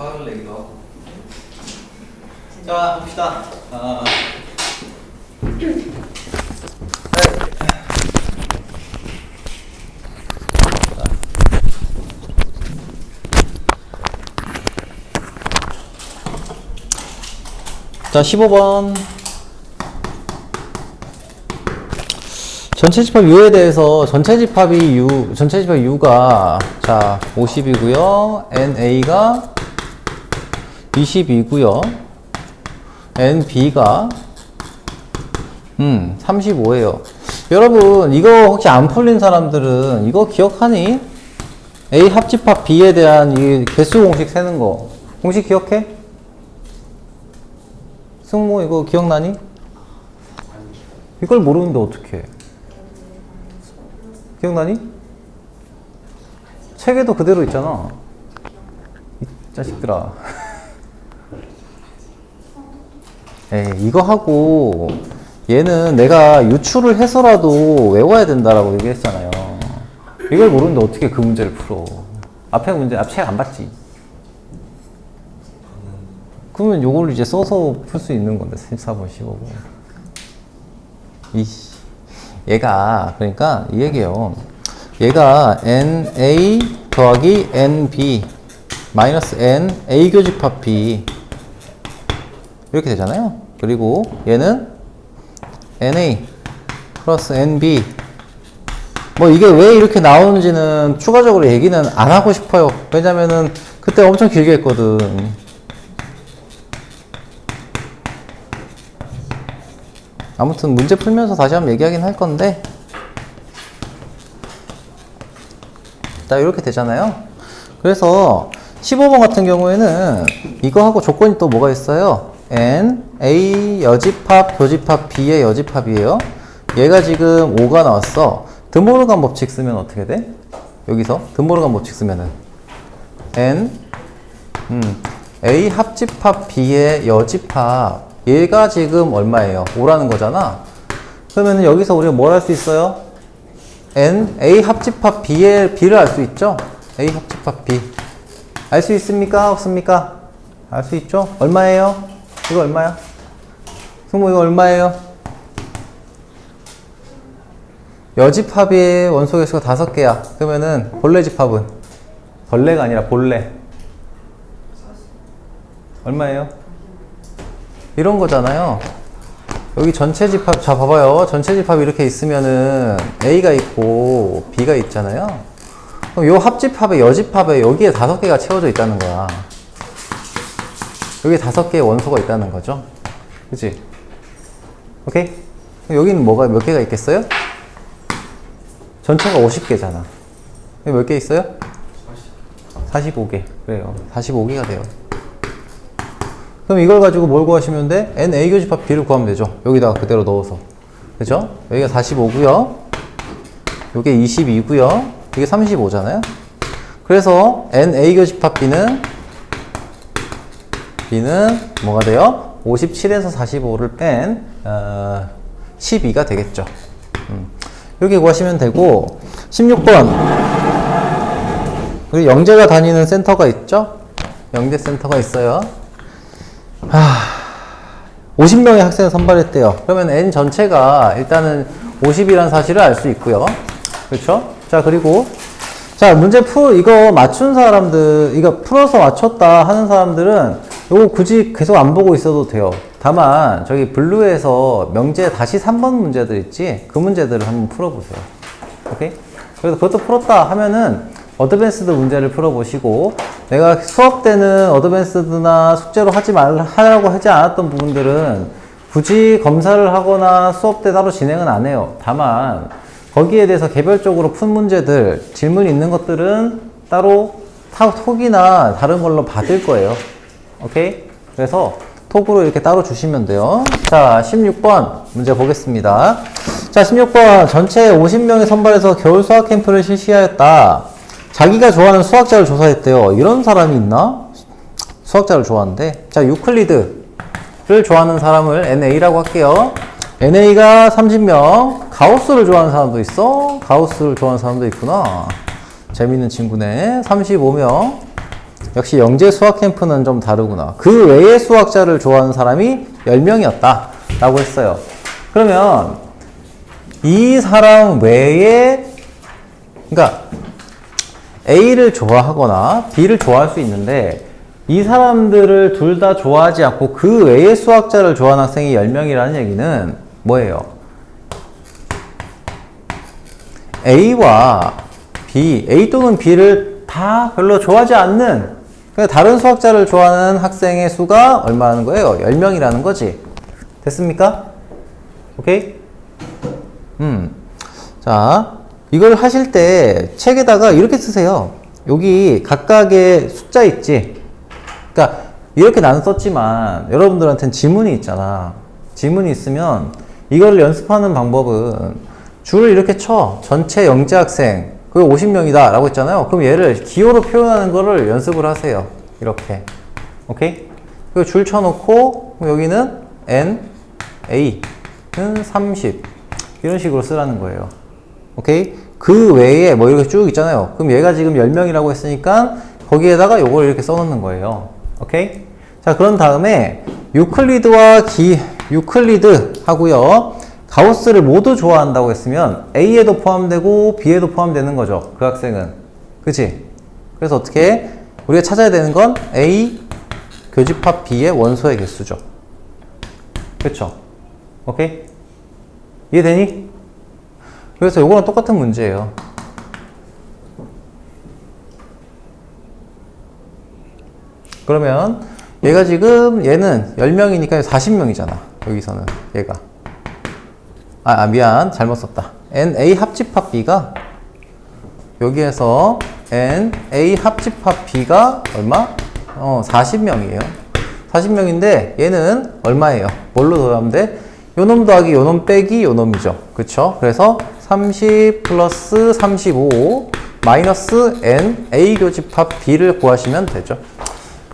화를 내기도 하고. 자, 봅시다. 자, 15번. 전체 집합 U에 대해서 전체 집합 U가 자 50이고요. NA가 20이고요. NB가 35예요. 여러분 이거 혹시 안 풀린 사람들은 이거 기억하니? A 합집합 B에 대한 이 개수 공식 세는 거 공식 기억해? 승모 이거 기억나니? 이걸 모르는데 어떡해? 기억나니? 책에도 그대로 있잖아. 이 자식들아. 에이, 이거 하고 얘는 내가 유추를 해서라도 외워야 된다라고 얘기했잖아요. 이걸 모르는데 어떻게 그 문제를 풀어? 앞에 문제, 앞 책 안 봤지? 그러면 요걸 이제 써서 풀 수 있는 건데, 14번, 15번. 이씨. 얘가, 그러니까 이 얘기예요. 얘가 NA 더하기 NB 마이너스 N A 교집합 B 이렇게 되잖아요. 그리고 얘는 NA 플러스 NB 뭐 이게 왜 이렇게 나오는지는 추가적으로 얘기는 안 하고 싶어요. 왜냐면은 그때 엄청 길게 했거든. 아무튼 문제 풀면서 다시 한번 얘기하긴 할 건데 자 이렇게 되잖아요. 그래서 15번 같은 경우에는 이거하고 조건이 또 뭐가 있어요? N, A 여집합, 교집합, B의 여집합이에요. 얘가 지금 5가 나왔어. 드모르간 법칙 쓰면 어떻게 돼? 여기서 드모르간 법칙 쓰면은 N A 합집합 B의 여집합 얘가 지금 얼마예요? 5라는 거잖아. 그러면 여기서 우리가 뭘 할 수 있어요? N, A 합집합 B를 알 수 있죠? A 합집합 B. 알 수 있습니까? 없습니까? 알 수 있죠? 얼마예요? 이거 얼마야? 승모 이거 얼마예요? 여집합의 원소 개수가 5개야. 그러면은 본래 집합은? 벌레가 아니라 본래. 얼마예요? 이런 거잖아요. 여기 전체 집합, 자, 봐봐요. 전체 집합이 이렇게 있으면은 A가 있고 B가 있잖아요. 그럼 요 합집합에 여집합에 여기에 5개가 채워져 있다는 거야. 여기에 5개의 원소가 있다는 거죠. 그치? 오케이? 여기는 뭐가 몇 개가 있겠어요? 전체가 50개잖아. 몇 개 있어요? 45개. 그래요. 45개가 돼요. 그럼 이걸 가지고 뭘 구하시면 돼? N A 교집합 B를 구하면 되죠. 여기다가 그대로 넣어서. 그죠? 여기가 45고요. 요게 22고요. 이게 35잖아요. 그래서 N A 교집합 B는 뭐가 돼요? 57에서 45를 뺀 12가 되겠죠. 이렇게 구하시면 되고 16번 우리 영재가 다니는 센터가 있죠? 영재 센터가 있어요. 50명의 학생을 선발했대요. 그러면 N 전체가 일단은 50이라는 사실을 알 수 있고요. 그렇죠? 자, 그리고 자, 문제 이거 맞춘 사람들, 이거 풀어서 맞췄다 하는 사람들은 이거 굳이 계속 안 보고 있어도 돼요. 다만 저기 블루에서 명제 다시 3번 문제들 있지? 그 문제들을 한번 풀어보세요. 오케이? 그래서 그것도 풀었다 하면은 어드밴스드 문제를 풀어보시고 내가 수업 때는 어드밴스드나 숙제로 하라고 하지 않았던 부분들은 굳이 검사를 하거나 수업 때 따로 진행은 안 해요. 다만 거기에 대해서 개별적으로 푼 문제들, 질문이 있는 것들은 따로 톡이나 다른 걸로 받을 거예요. 오케이? 그래서 톡으로 이렇게 따로 주시면 돼요. 자, 16번 문제 보겠습니다. 자, 16번 전체 50명이 선발해서 겨울 수학 캠프를 실시하였다. 자기가 좋아하는 수학자를 조사했대요. 이런 사람이 있나? 수학자를 좋아하는데. 자, 유클리드를 좋아하는 사람을 NA라고 할게요. NA가 30명. 가우스를 좋아하는 사람도 있어? 가우스를 좋아하는 사람도 있구나. 재밌는 친구네. 35명. 역시 영재 수학 캠프는 좀 다르구나. 그 외의 수학자를 좋아하는 사람이 10명이었다 라고 했어요. 그러면 이 사람 외에, 그러니까 A를 좋아하거나 B를 좋아할 수 있는데 이 사람들을 둘 다 좋아하지 않고 그 외의 수학자를 좋아하는 학생이 10명이라는 얘기는 뭐예요? A와 B, A 또는 B를 다 별로 좋아하지 않는, 그러니까 다른 수학자를 좋아하는 학생의 수가 얼마라는 거예요? 10명이라는 거지. 됐습니까? 오케이? 자, 이걸 하실 때 책에다가 이렇게 쓰세요. 여기 각각의 숫자 있지? 그러니까 이렇게 나는 썼지만 여러분들한테는 지문이 있잖아. 지문이 있으면 이걸 연습하는 방법은 줄을 이렇게 쳐. 전체 영재 학생 그게 50명이다 라고 했잖아요. 그럼 얘를 기호로 표현하는 거를 연습을 하세요. 이렇게. 오케이? 그리고 줄 쳐놓고 여기는 N, A는 30 이런 식으로 쓰라는 거예요. 오케이? 그 외에 뭐 이렇게 쭉 있잖아요. 그럼 얘가 지금 10명이라고 했으니까 거기에다가 요걸 이렇게 써놓는 거예요. 오케이? 자, 그런 다음에 유클리드 하고요. 가우스를 모두 좋아한다고 했으면 A에도 포함되고 B에도 포함되는 거죠. 그 학생은. 그치? 그래서 어떻게? 우리가 찾아야 되는 건 A 교집합 B의 원소의 개수죠. 그쵸? 오케이? 이해되니? 그래서 요거랑 똑같은 문제예요. 그러면 얘가 지금 얘는 10명이니까 40명이잖아. 여기서는 얘가. 미안. 잘못 썼다. NA 합집합 B가 여기에서 NA 합집합 B가 얼마? 40명이에요. 40명인데 얘는 얼마예요? 뭘로 더하면 돼? 요놈 더하기 요놈 빼기 요놈이죠. 그쵸? 그래서 30 플러스 35 마이너스 N A 교집합 B를 구하시면 되죠.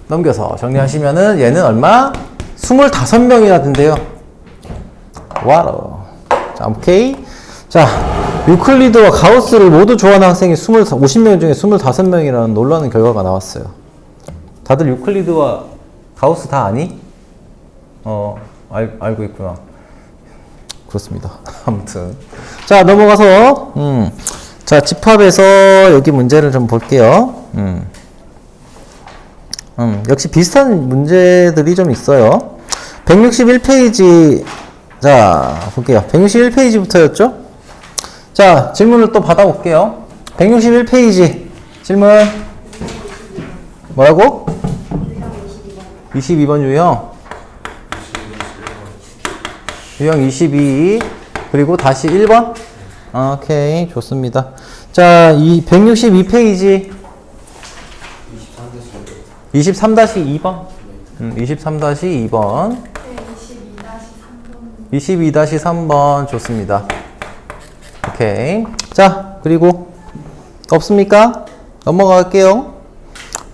넘겨서 정리하시면은 얘는 얼마? 25명이나 된대요. 와로. 자, 오케이. 자, 유클리드와 가우스를 모두 좋아하는 학생이 50명 중에 25명이라는 놀라운 결과가 나왔어요. 다들 유클리드와 가우스 다 아니? 알고 있구나. 그렇습니다. 아무튼. 자, 넘어가서, 자, 집합에서 여기 문제를 좀 볼게요. 역시 비슷한 문제들이 좀 있어요. 161페이지, 자, 볼게요. 161페이지부터였죠? 자, 질문을 또 받아볼게요. 161페이지, 질문. 뭐라고? 22번 유형. 유형 22, 그리고 다시 1번. 오케이, 좋습니다. 자, 162페이지. 23-2번. 23-2번. 22-3번. 좋습니다. 오케이. 자, 그리고 없습니까? 넘어갈게요.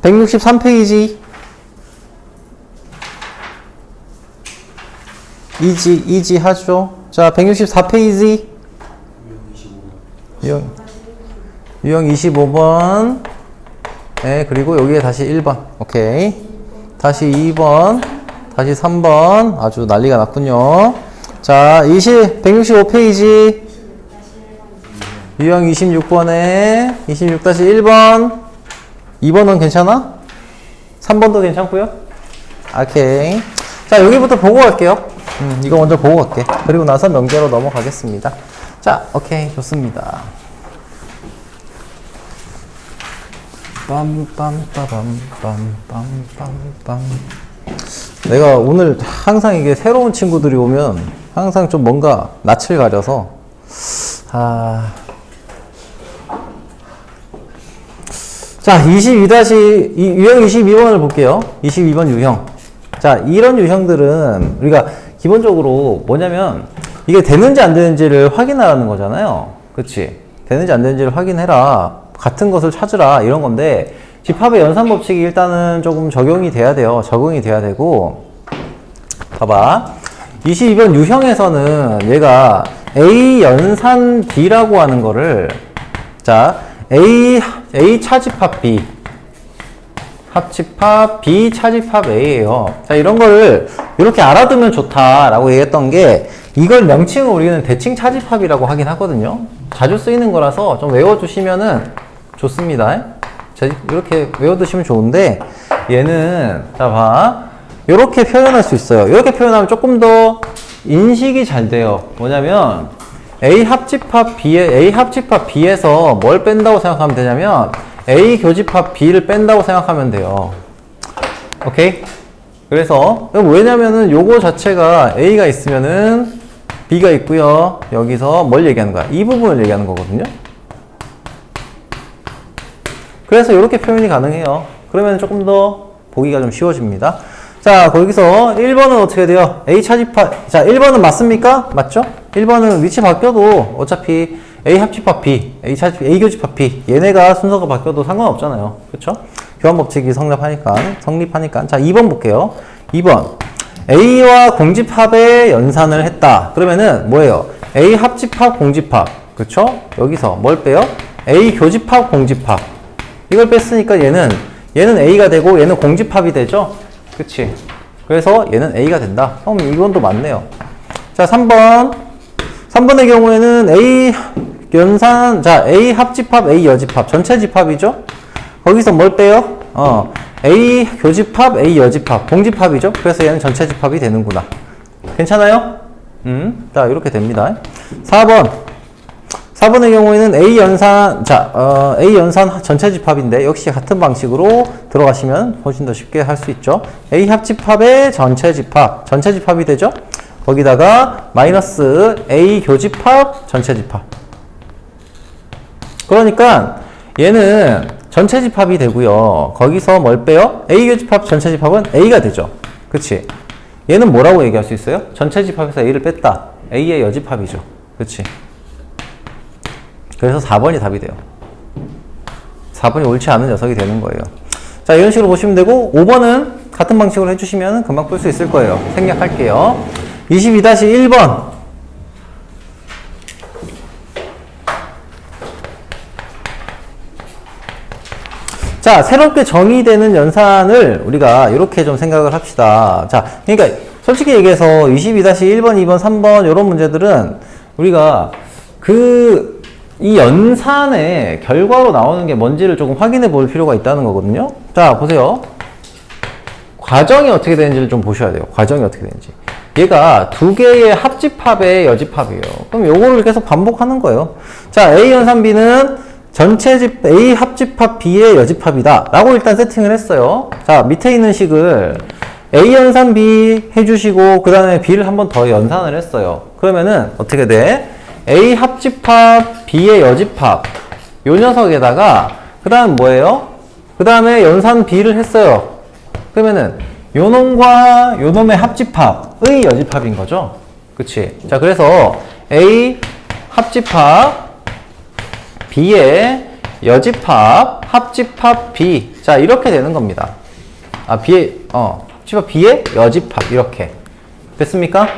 163페이지. 이지 하죠. 자, 164페이지. 유형 25번. 네, 그리고 여기에 다시 1번. 오케이. 다시 2번. 다시 3번. 아주 난리가 났군요. 자, 165페이지. 유형 26번에 26-1번. 2번은 괜찮아? 3번도 괜찮고요. 오케이. 자, 여기부터 보고 갈게요. 이거 먼저 보고 갈게. 그리고 나서 명제로 넘어가겠습니다. 자, 오케이. 좋습니다. 빰빰빠밤빰빰빰빰. 내가 오늘 항상 이게 새로운 친구들이 오면 항상 좀 뭔가 낯을 가려서 자, 유형 22번을 볼게요. 22번 유형. 자, 이런 유형들은 우리가 기본적으로 뭐냐면 이게 되는지 안 되는지를 확인하라는 거잖아요. 그치? 되는지 안 되는지를 확인해라. 같은 것을 찾으라. 이런 건데 집합의 연산법칙이 일단은 조금 적용이 돼야 돼요. 적응이 돼야 되고. 봐봐. 22번 유형에서는 얘가 A 연산 B라고 하는 거를 자, A 차집합 B 합집합 B 차집합 A예요. 자, 이런 거를 이렇게 알아두면 좋다라고 얘기했던 게 이걸 명칭을 우리는 대칭 차집합이라고 하긴 하거든요. 자주 쓰이는 거라서 좀 외워두시면은 좋습니다. 자, 이렇게 외워두시면 좋은데 얘는 자 봐. 이렇게 표현할 수 있어요. 이렇게 표현하면 조금 더 인식이 잘 돼요. 뭐냐면 A 합집합 B에서 뭘 뺀다고 생각하면 되냐면 A 교집합 B를 뺀다고 생각하면 돼요. 오케이? 그래서 왜냐면은 요거 자체가 A가 있으면은 B가 있고요. 여기서 뭘 얘기하는 거야? 이 부분을 얘기하는 거거든요. 그래서 이렇게 표현이 가능해요. 그러면 조금 더 보기가 좀 쉬워집니다. 자, 거기서 1번은 어떻게 돼요? A 차집합. 자, 1번은 맞습니까? 맞죠? 1번은 위치 바뀌어도 어차피 A 합집합 B, A 교집합 B. 얘네가 순서가 바뀌어도 상관없잖아요. 그쵸? 교환법칙이 성립하니까. 자, 2번 볼게요. 2번. A와 공집합의 연산을 했다. 그러면은 뭐예요? A 합집합 공집합. 그쵸? 여기서 뭘 빼요? A 교집합 공집합. 이걸 뺐으니까 얘는 A가 되고 얘는 공집합이 되죠? 그치? 그래서 얘는 A가 된다. 그럼 이건 또 맞네요. 자, 3번. 3번의 경우에는 A 연산, 자, A 합집합, A 여집합. 전체 집합이죠? 거기서 뭘 빼요? A 교집합, A 여집합. 공집합이죠? 그래서 얘는 전체 집합이 되는구나. 괜찮아요? 자, 이렇게 됩니다. 4번. 4번의 경우에는 A 연산, 자, A 연산 전체 집합인데 역시 같은 방식으로 들어가시면 훨씬 더 쉽게 할 수 있죠. A 합집합의 전체 집합이 되죠? 거기다가 마이너스 A 교집합 전체 집합. 그러니까 얘는 전체 집합이 되고요. 거기서 뭘 빼요? A 교집합 전체 집합은 A가 되죠. 그치? 얘는 뭐라고 얘기할 수 있어요? 전체 집합에서 A를 뺐다. A의 여집합이죠. 그치? 그래서 4번이 답이 돼요. 4번이 옳지 않은 녀석이 되는 거예요. 자, 이런 식으로 보시면 되고 5번은 같은 방식으로 해주시면 금방 풀 수 있을 거예요. 생략할게요. 22-1번. 자, 새롭게 정의되는 연산을 우리가 이렇게 좀 생각을 합시다. 자, 그러니까 솔직히 얘기해서 22-1번, 2번, 3번 이런 문제들은 우리가 이 연산의 결과로 나오는 게 뭔지를 조금 확인해 볼 필요가 있다는 거거든요. 자, 보세요. 과정이 어떻게 되는지를 좀 보셔야 돼요. 과정이 어떻게 되는지. 얘가 두 개의 합집합의 여집합이에요. 그럼 요거를 계속 반복하는 거예요. 자, A 연산 B는 A 합집합 B의 여집합이다. 라고 일단 세팅을 했어요. 자, 밑에 있는 식을 A 연산 B 해주시고, 그 다음에 B를 한 번 더 연산을 했어요. 그러면은 어떻게 돼? A 합집합 B의 여집합. 요 녀석에다가, 그 다음 뭐예요? 그 다음에 연산 B를 했어요. 그러면은, 요 놈과 요 놈의 합집합의 여집합인 거죠? 그치? 자, 그래서 A 합집합 B의 여집합, 합집합 B. 자, 이렇게 되는 겁니다. 합집합 B의 여집합. 이렇게. 됐습니까?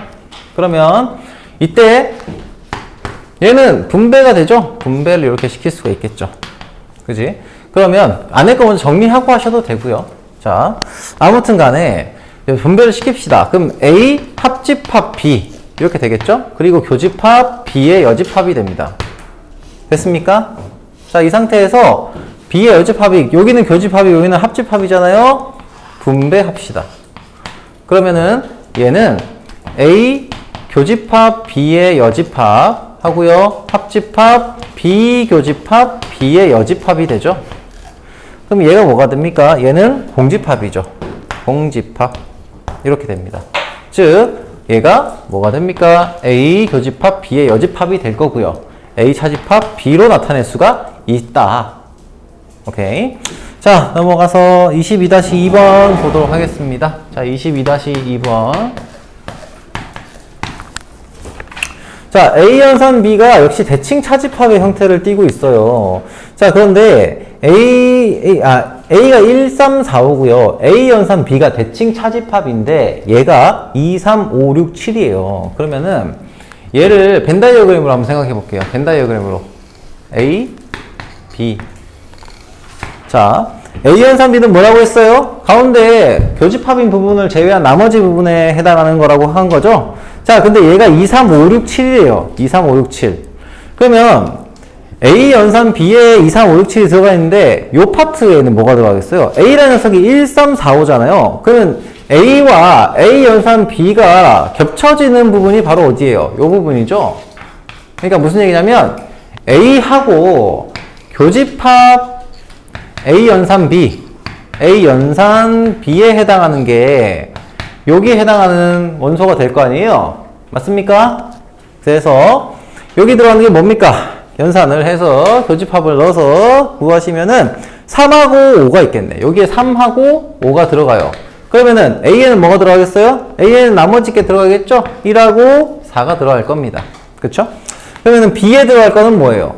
그러면, 이때, 얘는 분배가 되죠? 분배를 이렇게 시킬 수가 있겠죠. 그지? 그러면, 안에 거 먼저 정리하고 하셔도 되고요. 자, 아무튼 간에, 분배를 시킵시다. 그럼 A 합집합 B. 이렇게 되겠죠? 그리고 교집합 B의 여집합이 됩니다. 됐습니까? 자, 이 상태에서 B의 여집합이, 여기는 교집합이, 여기는 합집합이잖아요? 분배합시다. 그러면은 얘는 A 교집합 B의 여집합 하고요. 합집합 B 교집합 B의 여집합이 되죠? 그럼 얘가 뭐가 됩니까? 얘는 공집합이죠. 공집합. 이렇게 됩니다. 즉, 얘가 뭐가 됩니까? A 교집합 B의 여집합이 될 거고요. A 차집합 B로 나타낼 수가 있다. 오케이. 자, 넘어가서 22-2번 보도록 하겠습니다. 자, 22-2번. 자, A 연산 B가 역시 대칭 차집합의 형태를 띠고 있어요. 자, 그런데 A가 1, 3, 4, 5고요. A 연산 B가 대칭 차집합인데 얘가 2, 3, 5, 6, 7이에요. 그러면은 얘를 벤 다이어그램으로 한번 생각해 볼게요. 벤 다이어그램으로. A, B. 자, A 연산 B는 뭐라고 했어요? 가운데 교집합인 부분을 제외한 나머지 부분에 해당하는 거라고 한 거죠. 자, 근데 얘가 2, 3, 5, 6, 7이에요. 2, 3, 5, 6, 7. 그러면 A 연산 B에 2, 3, 5, 6, 7이 들어가 있는데 요 파트에는 뭐가 들어가겠어요? A라는 녀석이 1, 3, 4, 5잖아요. 그러면 A와 A 연산 B가 겹쳐지는 부분이 바로 어디예요? 요 부분이죠. 그러니까 무슨 얘기냐면 A하고 교집합 A 연산 B, A 연산 B에 해당하는 게 여기에 해당하는 원소가 될 거 아니에요? 맞습니까? 그래서 여기 들어가는 게 뭡니까? 연산을 해서 교집합을 넣어서 구하시면은 3하고 5가 있겠네. 여기에 3하고 5가 들어가요. 그러면은 A에는 뭐가 들어가겠어요? A에는 나머지 게 들어가겠죠? 1하고 4가 들어갈 겁니다. 그쵸? 그러면은 B에 들어갈 거는 뭐예요?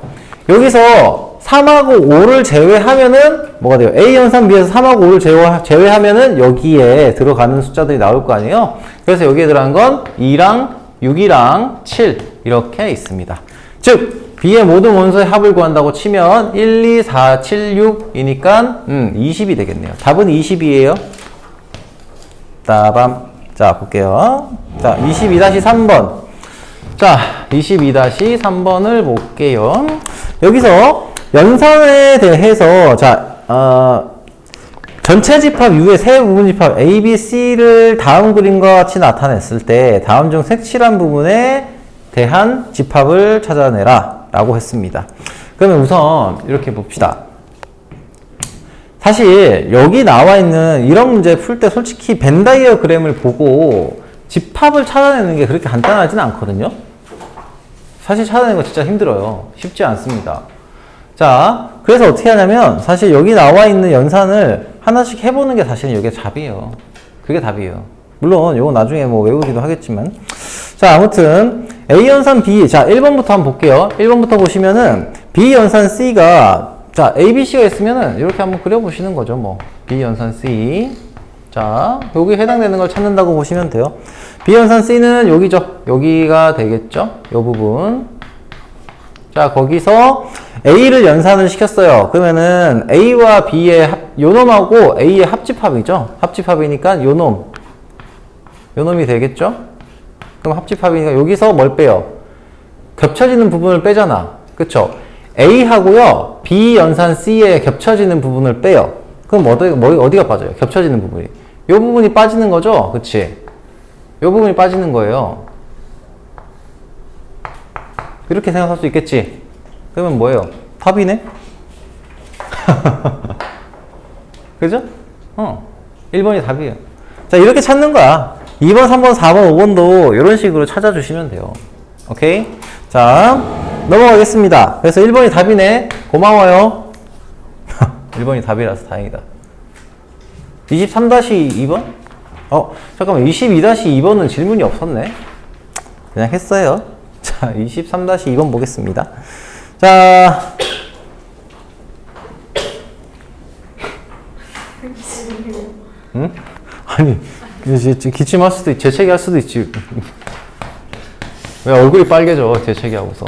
여기서 3하고 5를 제외하면은 뭐가 돼요? A 연산 B에서 3하고 5를 제외하면은 여기에 들어가는 숫자들이 나올 거 아니에요? 그래서 여기에 들어간 건 2랑 6이랑 7 이렇게 있습니다. 즉 B의 모든 원소의 합을 구한다고 치면 1, 2, 4, 7, 6이니까 20이 되겠네요. 답은 20이에요. 따밤. 자, 볼게요. 자, 22-3번. 자, 22-3번을 볼게요. 여기서 연산에 대해서 자, 전체 집합 U의 세 부분 집합 A, B, C를 다음 그림과 같이 나타냈을 때 다음 중 색칠한 부분에 대한 집합을 찾아내라 라고 했습니다. 그러면 우선 이렇게 봅시다. 사실 여기 나와 있는 이런 문제 풀 때 솔직히 벤 다이어그램을 보고 집합을 찾아내는 게 그렇게 간단하지는 않거든요. 사실 찾아내는 거 진짜 힘들어요. 쉽지 않습니다. 자, 그래서 어떻게 하냐면 사실 여기 나와 있는 연산을 하나씩 해보는 게 사실은 이게 답이에요. 그게 답이에요. 물론 이거 나중에 뭐 외우기도 하겠지만 자, 아무튼 A 연산 B, 자 1번부터 한번 볼게요. 1번부터 보시면은 B 연산 C가 자 A, B, C가 있으면은 이렇게 한번 그려보시는 거죠. 뭐 B 연산 C, 자 여기 해당되는 걸 찾는다고 보시면 돼요. B 연산 C는 여기죠. 여기가 되겠죠. 이 부분. 자 거기서 A를 연산을 시켰어요. 그러면은 A와 B의 요놈하고 A의 합집합이죠. 합집합이니까 요놈이 되겠죠. 그럼 합집합이니까 여기서 뭘 빼요? 겹쳐지는 부분을 빼잖아. 그쵸? A하고요, B 연산 C에 겹쳐지는 부분을 빼요. 그럼 어디가 빠져요? 겹쳐지는 부분이. 이 부분이 빠지는 거죠? 그치? 이 부분이 빠지는 거예요. 이렇게 생각할 수 있겠지? 그러면 뭐예요? 답이네? 그죠? 1번이 답이에요. 자, 이렇게 찾는 거야. 2번, 3번, 4번, 5번도 이런 식으로 찾아주시면 돼요. 오케이? 자, 넘어가겠습니다. 그래서 1번이 답이네. 고마워요. 1번이 답이라서 다행이다. 23-2번? 잠깐만. 22-2번은 질문이 없었네. 그냥 했어요. 자, 23-2번 보겠습니다. 자. 응? 아니, 기침할 수도 있지, 재채기 할 수도 있지. 왜 얼굴이 빨개져, 재채기 하고서.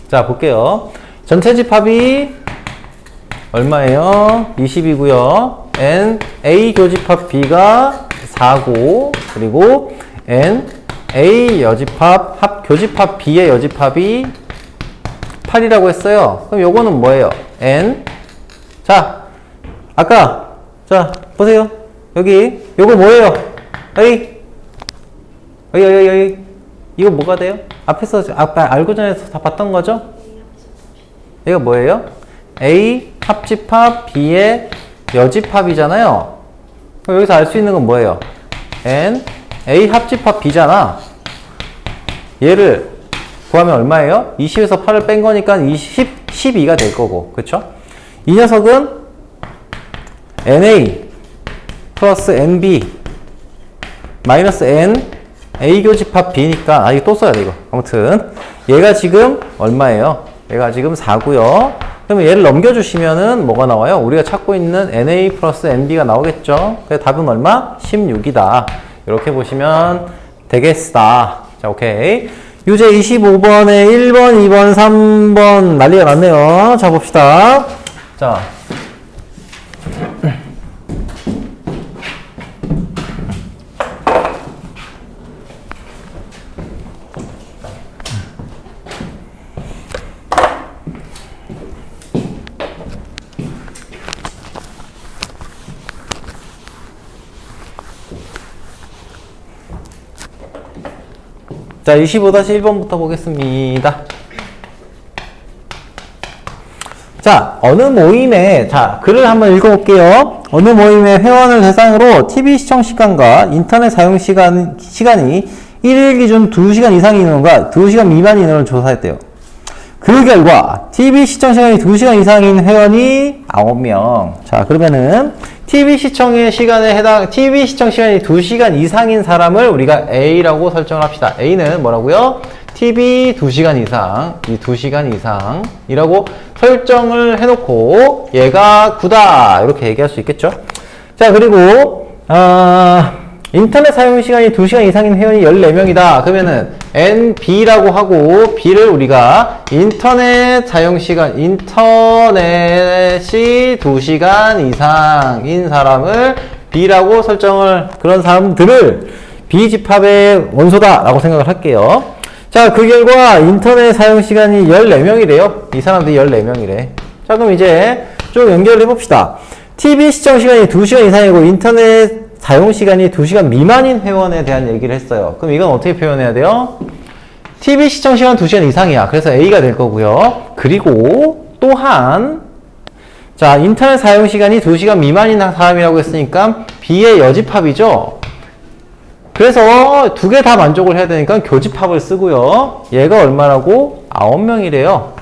자, 볼게요. 전체 집합이 얼마예요? 20이고요. N, A 교집합 B가 4고, 그리고 N, A 여집합, 교집합 B의 여집합이 8이라고 했어요. 그럼 요거는 뭐예요? N. 자, 아까, 자, 보세요. 여기, 요거 뭐예요? 여기. 이거 뭐가 돼요? 앞에서, 아까 알고 전에서 다 봤던 거죠? 이거 뭐예요? A 합집합 B의 여집합이잖아요. 그럼 여기서 알 수 있는 건 뭐예요? N, A 합집합 B잖아. 얘를 구하면 얼마예요? 20에서 8을 뺀 거니까 12가 될 거고. 그쵸? 이 녀석은 NA 플러스 NB 마이너스 N A 교집합 B니까 이거 또 써야 돼 이거. 아무튼 얘가 지금 얼마예요? 얘가 지금 4고요. 그러면 얘를 넘겨주시면은 뭐가 나와요? 우리가 찾고 있는 NA 플러스 NB가 나오겠죠? 그래서 답은 얼마? 16이다. 이렇게 보시면 되겠다. 자, 오케이. 유제 25번에 1번, 2번, 3번 난리가 났네요. 자, 봅시다. 자. 자, 25-1번부터 보겠습니다. 자, 어느 모임에, 자, 글을 한번 읽어볼게요. 어느 모임의 회원을 대상으로 TV 시청 시간과 인터넷 사용 시간이 1일 기준 2시간 이상인 인원과 2시간 미만인 인원을 조사했대요. 그 결과, TV 시청 시간이 2시간 이상인 회원이 9명. 자, 그러면은, TV 시청 시간이 2시간 이상인 사람을 우리가 A라고 설정을 합시다. A는 뭐라고요? TV 2시간 이상, 이 2시간 이상이라고 설정을 해놓고 얘가 9다 이렇게 얘기할 수 있겠죠. 자, 그리고 인터넷 사용 시간이 2시간 이상인 회원이 14명이다. 그러면은 NB라고 하고 B를 우리가 인터넷이 2시간 이상인 사람을 B라고 설정을, 그런 사람들을 B집합의 원소다라고 생각을 할게요. 자, 그 결과 인터넷 사용 시간이 14명이래요. 이 사람들이 14명이래. 자, 그럼 이제 좀 연결을 해봅시다. TV 시청 시간이 2시간 이상이고 인터넷 사용 시간이 2시간 미만인 회원에 대한 얘기를 했어요. 그럼 이건 어떻게 표현해야 돼요? TV 시청 시간 2시간 이상이야. 그래서 A가 될 거고요. 그리고 또한 자, 인터넷 사용 시간이 2시간 미만인 사람이라고 했으니까 B의 여집합이죠. 그래서 두 개 다 만족을 해야 되니까 교집합을 쓰고요. 얘가 얼마라고? 9명이래요.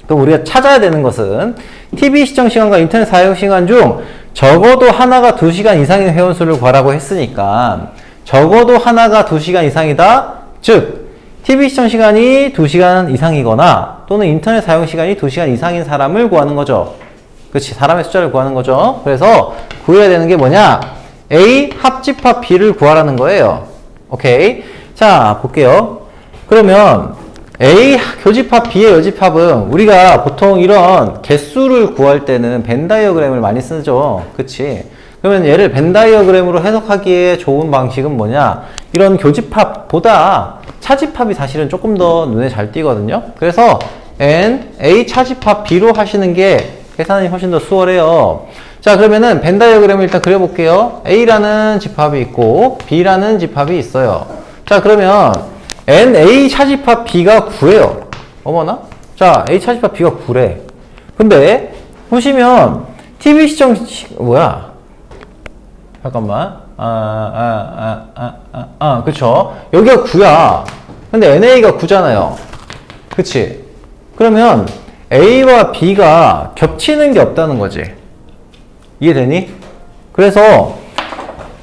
그럼 우리가 찾아야 되는 것은 TV 시청 시간과 인터넷 사용 시간 중 적어도 하나가 2시간 이상인 회원 수를 구하라고 했으니까 적어도 하나가 2시간 이상이다. 즉 TV 시청 시간이 2시간 이상이거나 또는 인터넷 사용 시간이 2시간 이상인 사람을 구하는 거죠. 그렇지, 사람의 숫자를 구하는 거죠. 그래서 구해야 되는 게 뭐냐? A 합집합 B를 구하라는 거예요. 오케이. 자, 볼게요. 그러면 A 교집합 B의 여집합은 우리가 보통 이런 개수를 구할 때는 벤 다이어그램을 많이 쓰죠. 그치? 그러면 얘를 벤 다이어그램으로 해석하기에 좋은 방식은 뭐냐? 이런 교집합보다 차집합이 사실은 조금 더 눈에 잘 띄거든요. 그래서 N, A 차집합 B로 하시는 게 계산이 훨씬 더 수월해요. 자, 그러면은 벤 다이어그램을 일단 그려볼게요. A라는 집합이 있고 B라는 집합이 있어요. 자, 그러면 NA 차집합 B가 9예요. 어머나? 자, A 차집합 B가 9래. 근데 보시면 TV 시청 뭐야? 잠깐만. 그쵸? 여기가 9야. 근데 NA가 9잖아요. 그치? 그러면 A와 B가 겹치는 게 없다는 거지. 이해되니? 그래서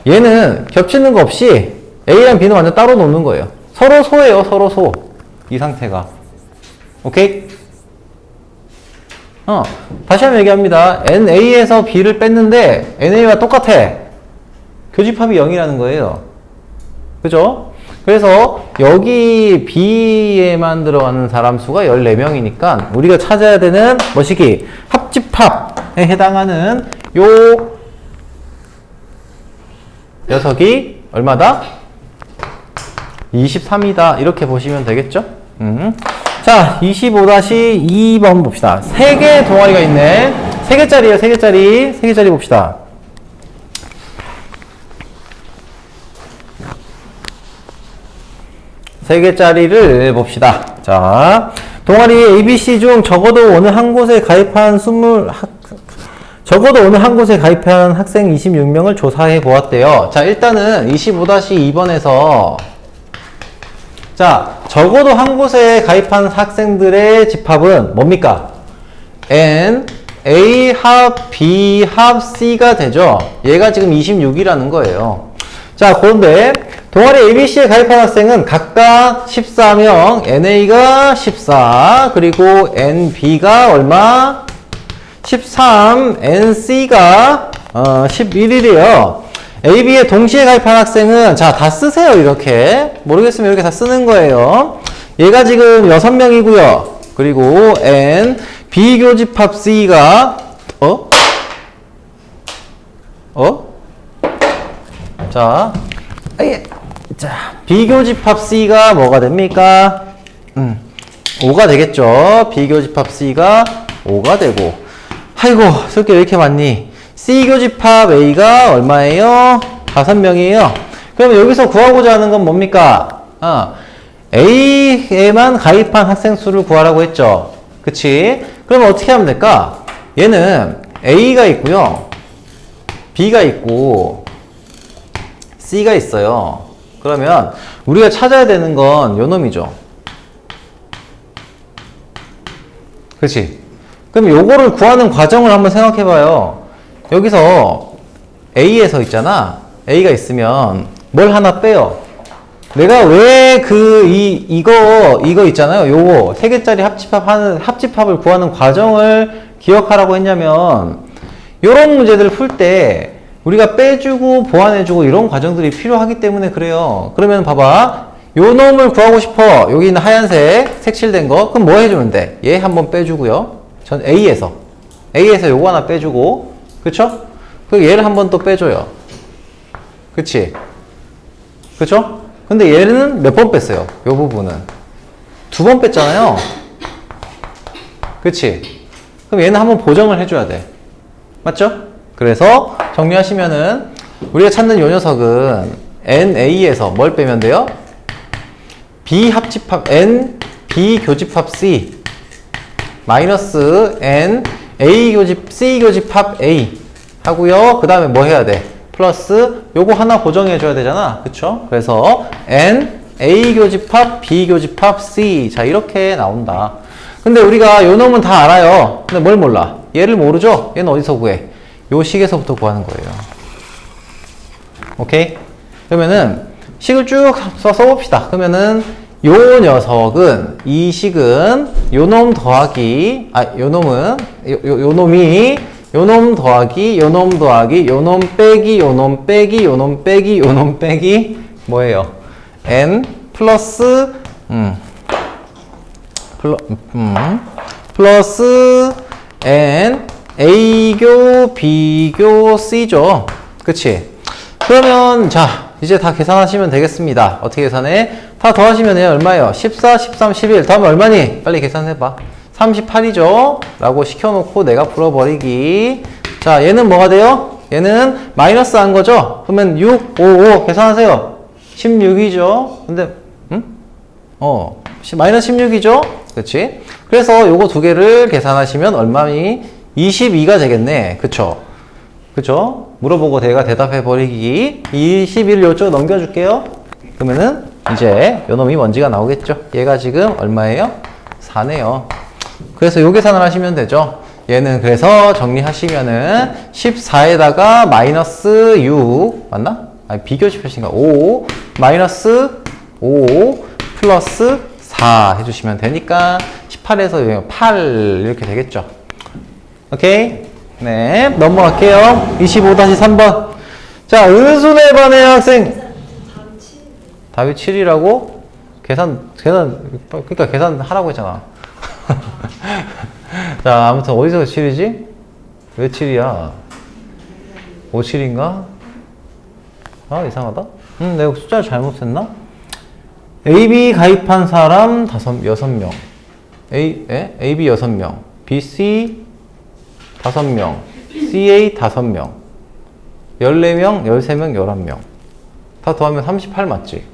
얘는 겹치는 거 없이 A랑 B는 완전 따로 놓는 거예요. 서로 소예요, 서로 소. 이 상태가. 오케이? 다시 한번 얘기합니다. NA에서 B를 뺐는데 NA와 똑같아. 교집합이 0이라는 거예요. 그죠? 그래서 여기 B에만 들어가는 사람 수가 14명이니까 우리가 찾아야 되는 뭐시기? 합집합에 해당하는 요 녀석이 얼마다? 23이다. 이렇게 보시면 되겠죠? 자, 25-2번 봅시다. 3개 동아리가 있네. 3개짜리에요, 3개짜리. 3개짜리 봅시다. 세 개짜리를 봅시다. 자, 동아리 ABC 중 적어도 어느 한 곳에 가입한 학생 26명을 조사해 보았대요. 자, 일단은 25-2번에서 자, 적어도 한 곳에 가입한 학생들의 집합은 뭡니까? N, A 합, B 합, C가 되죠. 얘가 지금 26이라는 거예요. 자, 그런데 동아리 ABC에 가입한 학생은 각각 14명, NA가 14, 그리고 NB가 얼마? 13, NC가 11이래요. AB에 동시에 가입한 학생은 자, 다 쓰세요. 이렇게. 모르겠으면 이렇게 다 쓰는 거예요. 얘가 지금 6명이고요. 그리고 N 비교집합 C가 자, 비교집합 C가 뭐가 됩니까? 5가 되겠죠. 비교집합 C가 5가 되고. 아이고, 쓸 게 왜 이렇게 많니? C교집합 A가 얼마예요? 5명이에요. 그럼 여기서 구하고자 하는 건 뭡니까? A에만 가입한 학생 수를 구하라고 했죠. 그치? 그러면 어떻게 하면 될까? 얘는 A가 있고요. B가 있고 C가 있어요. 그러면 우리가 찾아야 되는 건 요 놈이죠. 그치? 그럼 요거를 구하는 과정을 한번 생각해 봐요. 여기서 A에서 있잖아. A가 있으면 뭘 하나 빼요. 내가 왜 이거 있잖아요. 요거 3개짜리 합집합을 구하는 과정을 기억하라고 했냐면, 요런 문제들을 풀 때 우리가 빼주고 보완해주고 이런 과정들이 필요하기 때문에 그래요. 그러면 봐봐. 요 놈을 구하고 싶어. 여기 있는 하얀색 색칠된 거. 그럼 뭐 해주면 돼? 얘 한번 빼주고요. 전 A에서 요거 하나 빼주고. 그쵸? 그리고 얘를 한번 또 빼줘요. 그치? 그쵸? 근데 얘는 몇 번 뺐어요? 요 부분은 2번 뺐잖아요. 그치? 그럼 얘는 한번 보정을 해줘야 돼. 맞죠? 그래서 정리하시면은 우리가 찾는 요 녀석은 NA에서 뭘 빼면 돼요? B합집합 N B교집합 C 마이너스 N C교집합 A 하고요. 그 다음에 뭐 해야 돼? 플러스 요거 하나 보정해 줘야 되잖아. 그쵸? 그래서 N A교집합 B교집합 C. 자, 이렇게 나온다. 근데 우리가 요 놈은 다 알아요. 근데 뭘 몰라? 얘를 모르죠? 얘는 어디서 구해? 요 식에서부터 구하는 거예요. 오케이? 그러면은 식을 쭉 써봅시다. 그러면은 요 녀석은, 이 식은 요 놈 더하기, 요 놈이 요 놈 더하기, 요 놈 더하기, 요 놈 빼기, 요 놈 빼기, 요 놈 빼기, 요 놈 빼기, 뭐예요? N 플러스, 플러스 N A교, B교, C죠. 그치? 그러면, 자, 이제 다 계산하시면 되겠습니다. 어떻게 계산해? 다 더하시면 얼마예요? 14, 13, 11. 더하면 얼마니? 빨리 계산해봐. 38이죠? 라고 시켜놓고 내가 풀어버리기. 자, 얘는 뭐가 돼요? 얘는 마이너스 한 거죠? 그러면 6, 5, 5 계산하세요. 16이죠? 근데, 마이너스 16이죠? 그치? 그래서 요거 두 개를 계산하시면 얼마니? 22가 되겠네. 그쵸? 그쵸? 물어보고 내가 대답해버리기. 21을 요쪽 넘겨줄게요. 그러면은 이제 요 놈이 먼지가 나오겠죠? 얘가 지금 얼마예요? 4네요. 그래서 요 계산을 하시면 되죠. 얘는 그래서 정리하시면은 14에다가 마이너스 6 맞나? 아니 비교집합인가? 5 마이너스 5 플러스 4 해주시면 되니까 18에서 8 이렇게 되겠죠. 오케이? 네, 넘어갈게요. 25-3번. 자, 은순의 반의 학생. 답이 7이라고? 그러니까 계산하라고 했잖아. 자, 아무튼 어디서 7이지? 왜 7이야? 5, 7인가? 아, 이상하다. 내가 숫자를 잘못했나? AB 가입한 사람 6명. AB 6명. BC 5명. CA 5명. 14명, 13명, 11명. 다 더하면 38 맞지?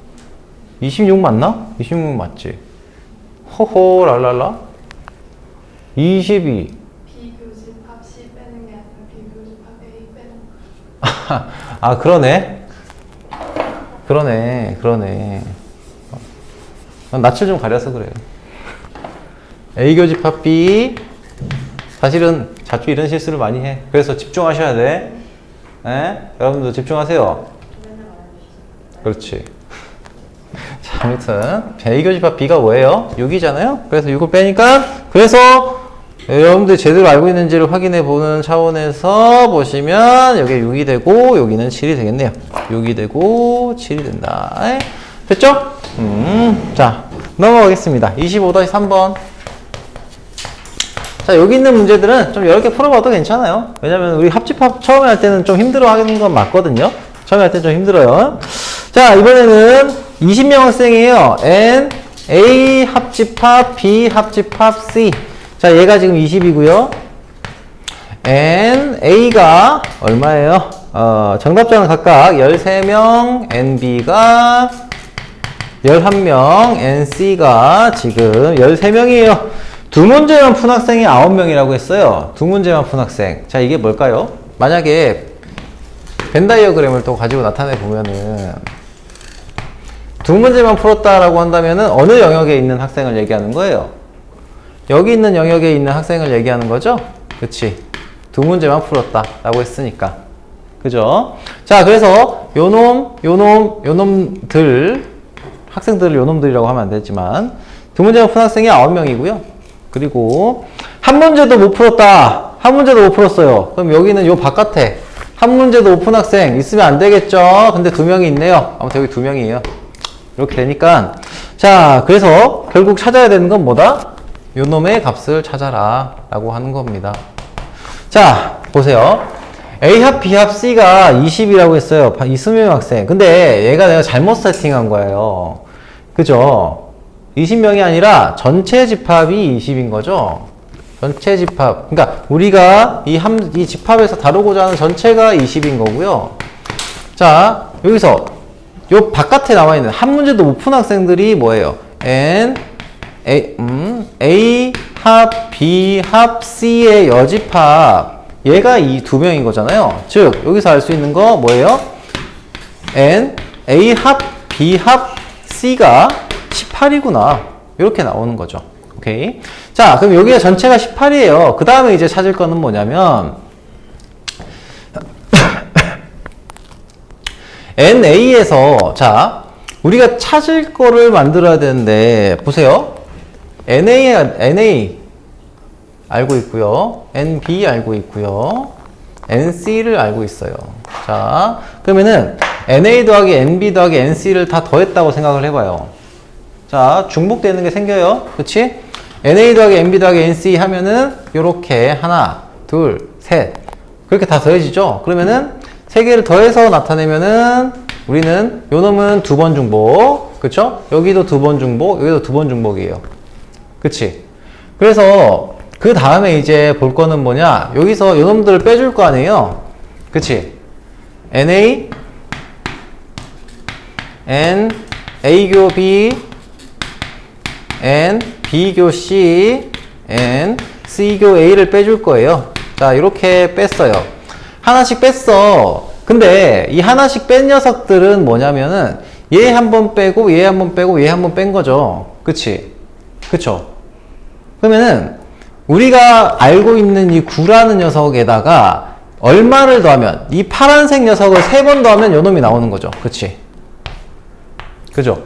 26 맞나? 26 맞지? 호호, 랄랄라. 22. 비교집합 C 빼는 게 아니라 비교집합 A 빼는 거. 아, 그러네. 낯을 좀 가려서 그래요. A 교집합 B. 사실은 자주 이런 실수를 많이 해. 그래서 집중하셔야 돼. 에? 여러분도 집중하세요. 그렇지. 자, 아무튼 A 교집합 B가 뭐예요? 6이잖아요. 그래서 6을 빼니까 그래서 여러분들 제대로 알고 있는지를 확인해 보는 차원에서 보시면 여기 6이 되고 여기는 7이 되겠네요. 6이 되고 7이 된다. 됐죠? 자, 넘어가겠습니다. 25-3번. 자, 여기 있는 문제들은 좀 여러 개 풀어봐도 괜찮아요. 왜냐면 우리 합집합 처음에 할 때는 좀 힘들어 하는 건 맞거든요. 처음에 할 때 좀 힘들어요. 자, 이번에는 20명 학생이에요. N, A 합집합, B 합집합, C. 자, 얘가 지금 20이고요. N, A가 얼마예요? 정답자는 각각 13명, NB가 11명, NC가 지금 13명이에요. 두 문제만 푼 학생이 9명이라고 했어요. 두 문제만 푼 학생. 자, 이게 뭘까요? 만약에 벤 다이어그램을 또 가지고 나타내 보면은 두 문제만 풀었다라고 한다면은 어느 영역에 있는 학생을 얘기하는 거예요? 여기 있는 영역에 있는 학생을 얘기하는 거죠? 그치? 두 문제만 풀었다라고 했으니까. 그죠? 자, 그래서 요놈들, 학생들을 요놈들이라고 하면 안 되지만, 두 문제만 푼 학생이 9명이고요. 그리고, 한 문제도 못 풀었다. 한 문제도 못 풀었어요. 그럼 여기는 요 바깥에, 한 문제도 못 푼 학생 있으면 안 되겠죠? 근데 2명이 있네요. 아무튼 여기 2명이에요. 이렇게 되니까. 자, 그래서 결국 찾아야 되는 건 뭐다? 요놈의 값을 찾아라. 라고 하는 겁니다. 자, 보세요. A합, B합, C가 20이라고 했어요. 이수명 학생. 근데 얘가 내가 잘못 세팅한 거예요. 그죠? 20명이 아니라 전체 집합이 20인 거죠? 전체 집합. 그러니까 우리가 이 집합에서 다루고자 하는 전체가 20인 거고요. 자, 여기서 요 바깥에 나와 있는 한 문제도 못 푼 학생들이 뭐예요? N, A 합, B 합, C의 여집합. 얘가 이 2명인 거잖아요. 즉, 여기서 알 수 있는 거 뭐예요? N, A 합, B 합, C가 18이구나. 이렇게 나오는 거죠. 오케이. 자, 그럼 여기가 전체가 18이에요. 그 다음에 이제 찾을 거는 뭐냐면, NA에서, 자, 우리가 찾을 거를 만들어야 되는데, 보세요. NA 알고 있고요. NB 알고 있고요. NC를 알고 있어요. 자, 그러면은 NA 더하기 NB 더하기 NC를 다 더했다고 생각을 해봐요. 자, 중복되는 게 생겨요. 그치? NA 더하기 NB 더하기 NC 하면은 요렇게 하나, 둘, 셋 그렇게 다 더해지죠? 그러면은 세 개를 더해서 나타내면은 우리는 요 놈은 2번 중복. 그쵸? 여기도 2번 중복, 여기도 2번 중복이에요. 그치? 그래서 그 다음에 이제 볼 거는 뭐냐? 여기서 요 놈들을 빼줄 거 아니에요? 그치? NA, N, A교 B, N, B교 C, N, C교 A를 빼줄 거예요. 자, 이렇게 뺐어요. 하나씩 뺐어. 근데 이 하나씩 뺀 녀석들은 뭐냐면은 얘 한 번 빼고 얘 한 번 빼고 얘 한 번 뺀 거죠. 그치? 그쵸? 그러면은 우리가 알고 있는 이 9라는 녀석에다가 얼마를 더하면 이 파란색 녀석을 3번 더하면 요 놈이 나오는 거죠. 그치? 그죠?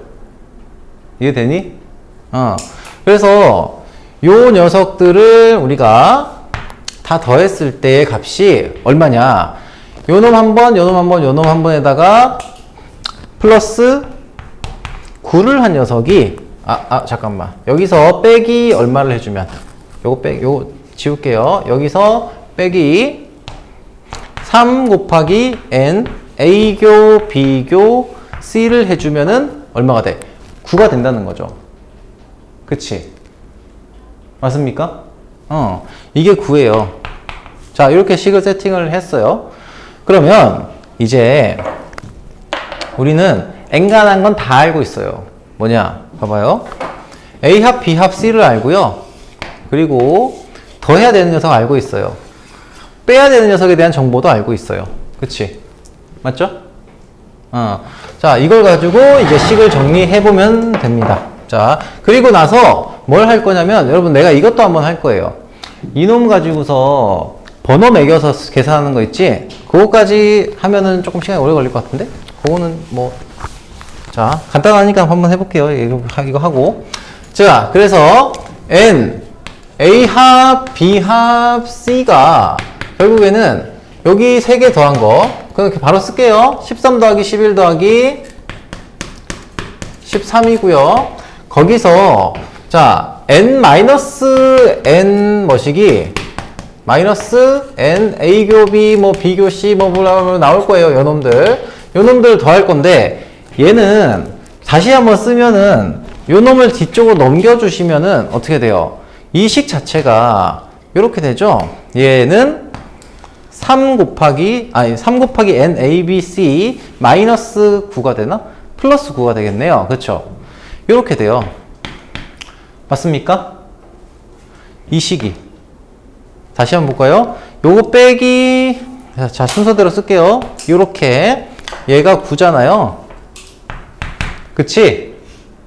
이해되니? 그래서 요 녀석들을 우리가 다 더했을 때의 값이 얼마냐? 요 놈 한 번, 요 놈 한 번, 요 놈 한 번에다가 플러스 9를 한 녀석이 잠깐만. 여기서 빼기 얼마를 해주면 요거 지울게요. 여기서 빼기 3 곱하기 n a교 b교 c를 해주면은 얼마가 돼? 9가 된다는 거죠. 그치? 맞습니까? 이게 9예요. 자, 이렇게 식을 세팅을 했어요. 그러면 이제 우리는 엔간한 건 다 알고 있어요. 뭐냐? 봐봐요. A 합, B 합, C를 알고요. 그리고 더해야 되는 녀석 알고 있어요. 빼야 되는 녀석에 대한 정보도 알고 있어요. 그치? 맞죠? 자, 이걸 가지고 이제 식을 정리해보면 됩니다. 자, 그리고 나서 뭘 할 거냐면, 여러분 내가 이것도 한번 할 거예요. 이놈 가지고서 번호 매겨서 계산하는 거 있지? 그거까지 하면은 조금 시간이 오래 걸릴 것 같은데? 그거는 뭐, 자, 간단하니까 한번 해볼게요. 이거 하고. 자, 그래서 N, A 합, B 합, C가 결국에는 여기 3개 더한 거 그렇게 바로 쓸게요. 13 더하기 11 더하기 13이고요. 거기서 자 n-n 뭐시기 마이너스 n A교 B 뭐 B교 C 뭐 나올 거예요. 요놈들 더할 건데 얘는 다시 한번 쓰면은 요놈을 뒤쪽으로 넘겨주시면은 어떻게 돼요? 이 식 자체가 이렇게 되죠? 얘는 3 곱하기 n A B C 마이너스 9가 되나? 플러스 9가 되겠네요. 그쵸? 이렇게 돼요. 맞습니까? 이 식이 다시 한번 볼까요? 요거 빼기 자 순서대로 쓸게요. 요렇게 얘가 9잖아요. 그치?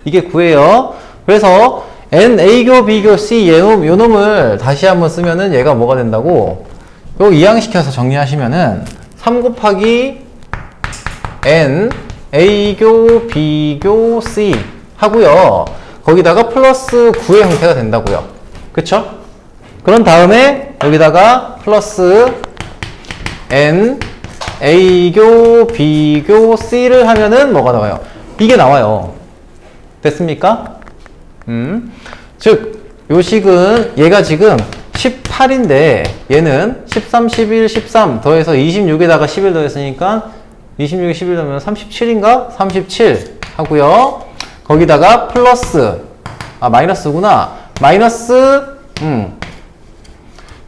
이게 9예요. 그래서 n A교 B교 C 요놈을 다시 한번 쓰면은 얘가 뭐가 된다고? 요 이항시켜서 정리하시면은 3 곱하기 n A교 B교 C 하고요. 거기다가 플러스 9의 형태가 된다고요. 그쵸? 그런 다음에 여기다가 플러스 n A교 B교 C를 하면은 뭐가 나와요? 이게 나와요. 됐습니까? 즉 요식은 얘가 지금 18인데 얘는 13, 11, 13 더해서 26에다가 11 더했으니까 26에 11 더하면 37인가? 37 하고요. 거기다가 플러스 마이너스구나. 마이너스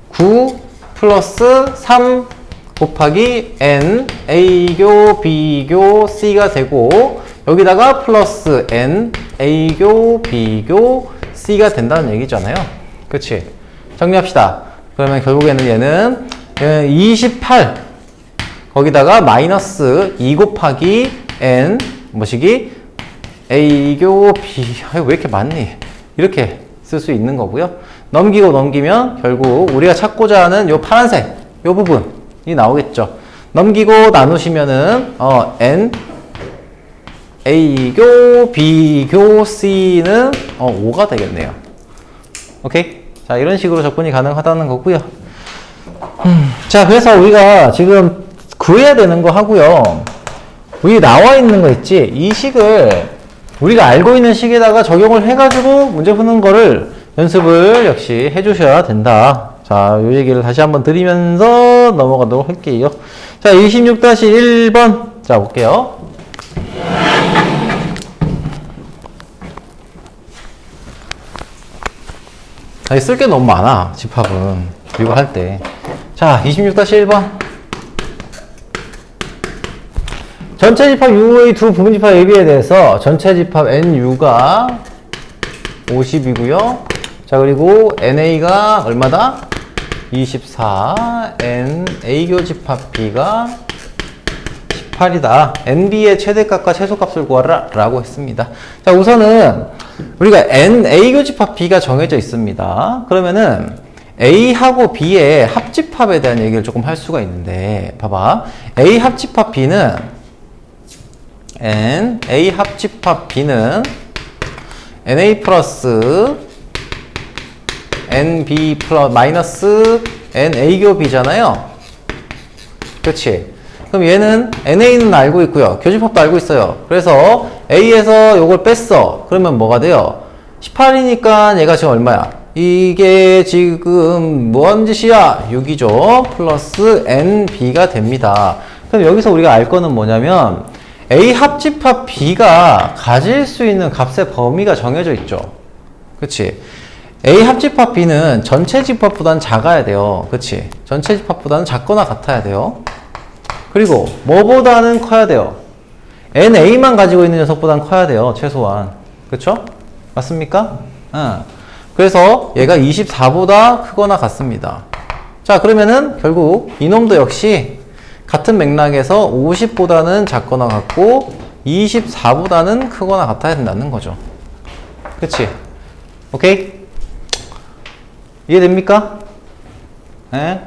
9 플러스 3 곱하기 n A교 B교 C가 되고 여기다가 플러스 n A교 B교 C가 된다는 얘기잖아요. 그치? 정리합시다. 그러면 결국에는 얘는 28 거기다가 마이너스 2 곱하기 n 뭐시기 A교 B 왜 이렇게 많니? 이렇게 쓸 수 있는 거고요. 넘기고 넘기면 결국 우리가 찾고자 하는 요 파란색 요 부분이 나오겠죠. 넘기고 나누시면은 n A교 B교 C는 5가 되겠네요. 오케이? 자, 이런 식으로 접근이 가능하다는 거고요. 자, 그래서 우리가 지금 구해야 되는 거 하고요. 여기 나와 있는 거 있지? 이 식을 우리가 알고 있는 식에다가 적용을 해가지고 문제 푸는 거를 연습을 역시 해주셔야 된다. 자, 요 얘기를 다시 한번 드리면서 넘어가도록 할게요. 자, 26-1번. 자, 볼게요. 쓸 게 너무 많아, 집합은. 이거 할 때. 자, 26-1번. 전체 집합 U의 두 부분 집합 AB에 대해서 전체 집합 NU가 50이고요. 자, 그리고 NA가 얼마다? 24. NA교 집합 B가 18이다. NB의 최대값과 최소값을 구하라 라고 했습니다. 자, 우선은 우리가 NA교 집합 B가 정해져 있습니다. 그러면은 A하고 B의 합집합에 대한 얘기를 조금 할 수가 있는데 봐봐. A 합집합 B는 A 합집합 B는 NA 플러스 NB 플러스 마이너스 NA교 B잖아요. 그렇지? 그럼 얘는 NA는 알고 있고요. 교집합도 알고 있어요. 그래서 A에서 요걸 뺐어. 그러면 뭐가 돼요? 18이니까 얘가 지금 얼마야? 이게 지금 뭐하는 짓이야? 6이죠. 플러스 NB가 됩니다. 그럼 여기서 우리가 알 거는 뭐냐면 A 합집합 B가 가질 수 있는 값의 범위가 정해져 있죠. 그치? A 합집합 B는 전체 집합보다는 작아야 돼요. 그치? 전체 집합보다는 작거나 같아야 돼요. 그리고 뭐보다는 커야 돼요? NA만 가지고 있는 녀석보다는 커야 돼요. 최소한. 그쵸? 맞습니까? 그래서 얘가 24보다 크거나 같습니다. 자, 그러면은 결국 이놈도 역시 같은 맥락에서 50보다는 작거나 같고 24보다는 크거나 같아야 된다는 거죠. 그치? 오케이? 이해됩니까? 네?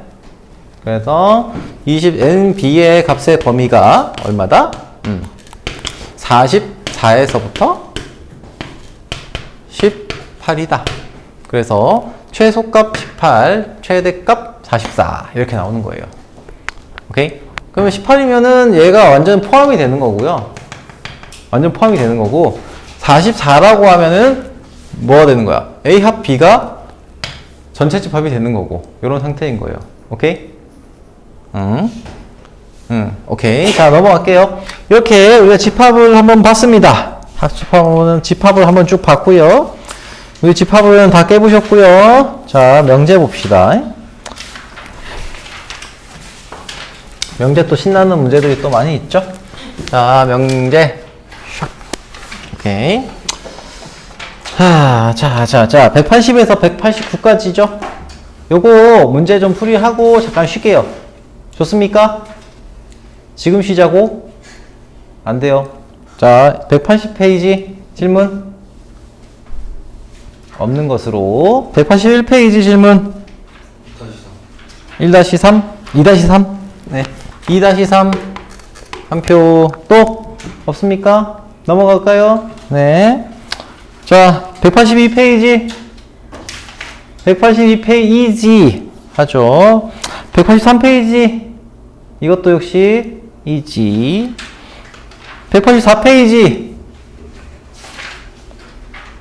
그래서 NB의 값의 범위가 얼마다? 44에서부터 18이다. 그래서 최소값 18, 최대값 44 이렇게 나오는 거예요. 오케이? 그러면 18이면은 얘가 완전 포함이 되는 거고요. 완전 포함이 되는 거고 44라고 하면은 뭐가 되는 거야? A 합 B가 전체 집합이 되는 거고 이런 상태인 거예요. 오케이? 오케이. 자, 넘어갈게요. 이렇게 우리가 집합을 한번 봤습니다. 합집합은 집합을 한번 쭉 봤고요. 우리 집합은 다 깨보셨고요. 자, 명제 봅시다. 명제 또 신나는 문제들이 또 많이 있죠? 자, 명제. 샥. 오케이. 자, 180에서 189까지죠? 요거 문제 좀 풀이하고 잠깐 쉴게요. 좋습니까? 지금 쉬자고? 안 돼요. 자, 180페이지 질문. 없는 것으로. 181페이지 질문. 1-3? 2-3? 네. 2-3. 한 표 또? 없습니까? 넘어갈까요? 네. 자, 182페이지. 182페이지. 하죠. 183페이지. 이것도 역시 이지. 184페이지.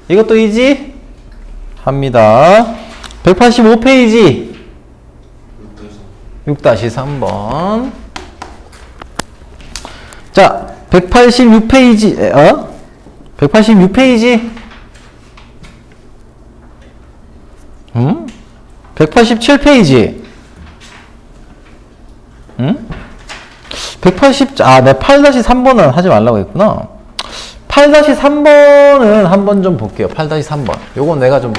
이것도 이지. 합니다. 185페이지. 6-3번. 자, 186페이지. 186페이지. 187페이지. 8-3번은 하지 말라고 했구나. 8-3번은 한번 좀 볼게요. 8-3번. 요건 내가 좀.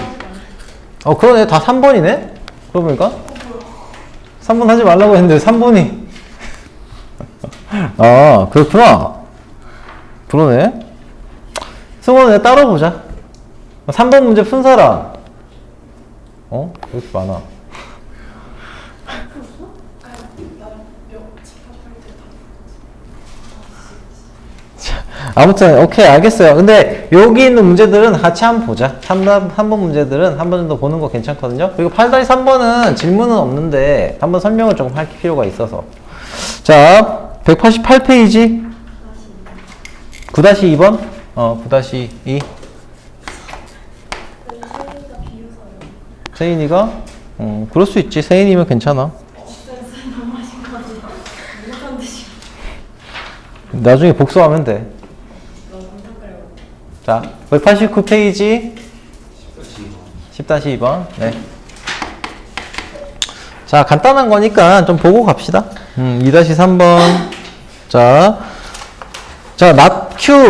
그러네. 다 3번이네? 그러고 보니까. 3번 하지 말라고 했는데 3번이. 그렇구나. 그러네. 승원은 내가 따로 보자. 3번 문제 푼 사람. 왜 이렇게 많아? 아무튼 오케이 알겠어요. 근데 여기 있는 문제들은 같이 한번 보자. 3번 문제들은 한 번 정도 보는 거 괜찮거든요. 그리고 8-3번은 질문은 없는데 한번 설명을 조금 할 필요가 있어서. 자, 188페이지 9-2번 9-2 세인이가? 그럴 수 있지. 세인이면 괜찮아. 나중에 복수하면 돼. 자, 189페이지 10-2번. 네. 자, 간단한 거니까 좀 보고 갑시다. 2-3번. 자, 낫,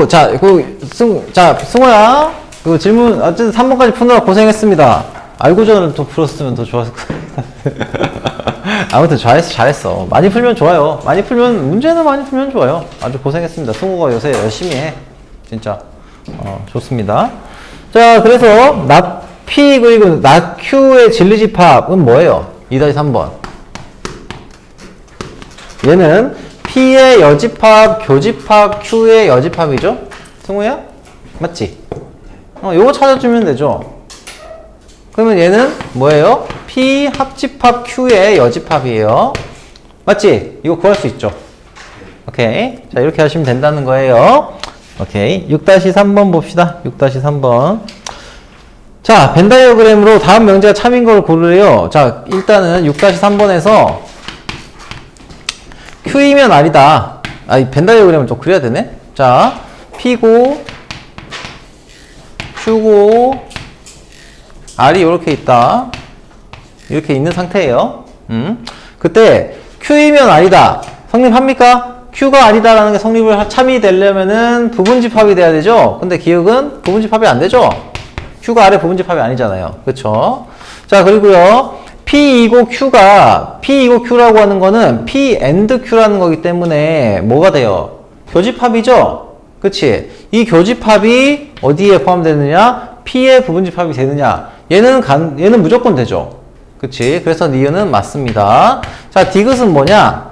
자, 승호야. 그 질문, 어쨌든 3번까지 푸느라 고생했습니다. 알고 전을 또 풀었으면 더 좋았을 것 같아. 아무튼 잘했어. 많이 풀면 좋아요. 문제는 많이 풀면 좋아요. 아주 고생했습니다. 승호가 요새 열심히 해. 진짜. 좋습니다. 자, 그래서 낫 P 그리고 낫 Q의 진리집합은 뭐예요? 2-3번. 얘는 P의 여집합, 교집합, Q의 여집합이죠? 승우야? 맞지? 요거 찾아주면 되죠? 그러면 얘는 뭐예요? P 합집합 Q의 여집합이에요. 맞지? 이거 구할 수 있죠? 오케이. 자, 이렇게 하시면 된다는 거예요. 오케이. 6-3번 봅시다. 6-3번. 자, 벤 다이어그램으로 다음 명제가 참인 걸 고르래요. 자, 일단은 6-3번에서 Q이면 R이다. 벤 다이어그램을 좀 그려야 되네? 자, P고, Q고, R이 이렇게 있다. 이렇게 있는 상태예요. 그때 Q이면 R이다. 성립합니까? Q가 R이다라는 게 참이 되려면은 부분집합이 돼야 되죠? 근데 기억은 부분집합이 안 되죠? Q가 R의 부분집합이 아니잖아요. 그쵸? 자, 그리고요. P2고 Q라고 하는 거는 P and Q라는 거기 때문에 뭐가 돼요? 교집합이죠? 그치? 이 교집합이 어디에 포함되느냐? P의 부분집합이 되느냐? 얘는 무조건 되죠? 그치? 그래서 니은은 맞습니다. 자, 디귿은 뭐냐?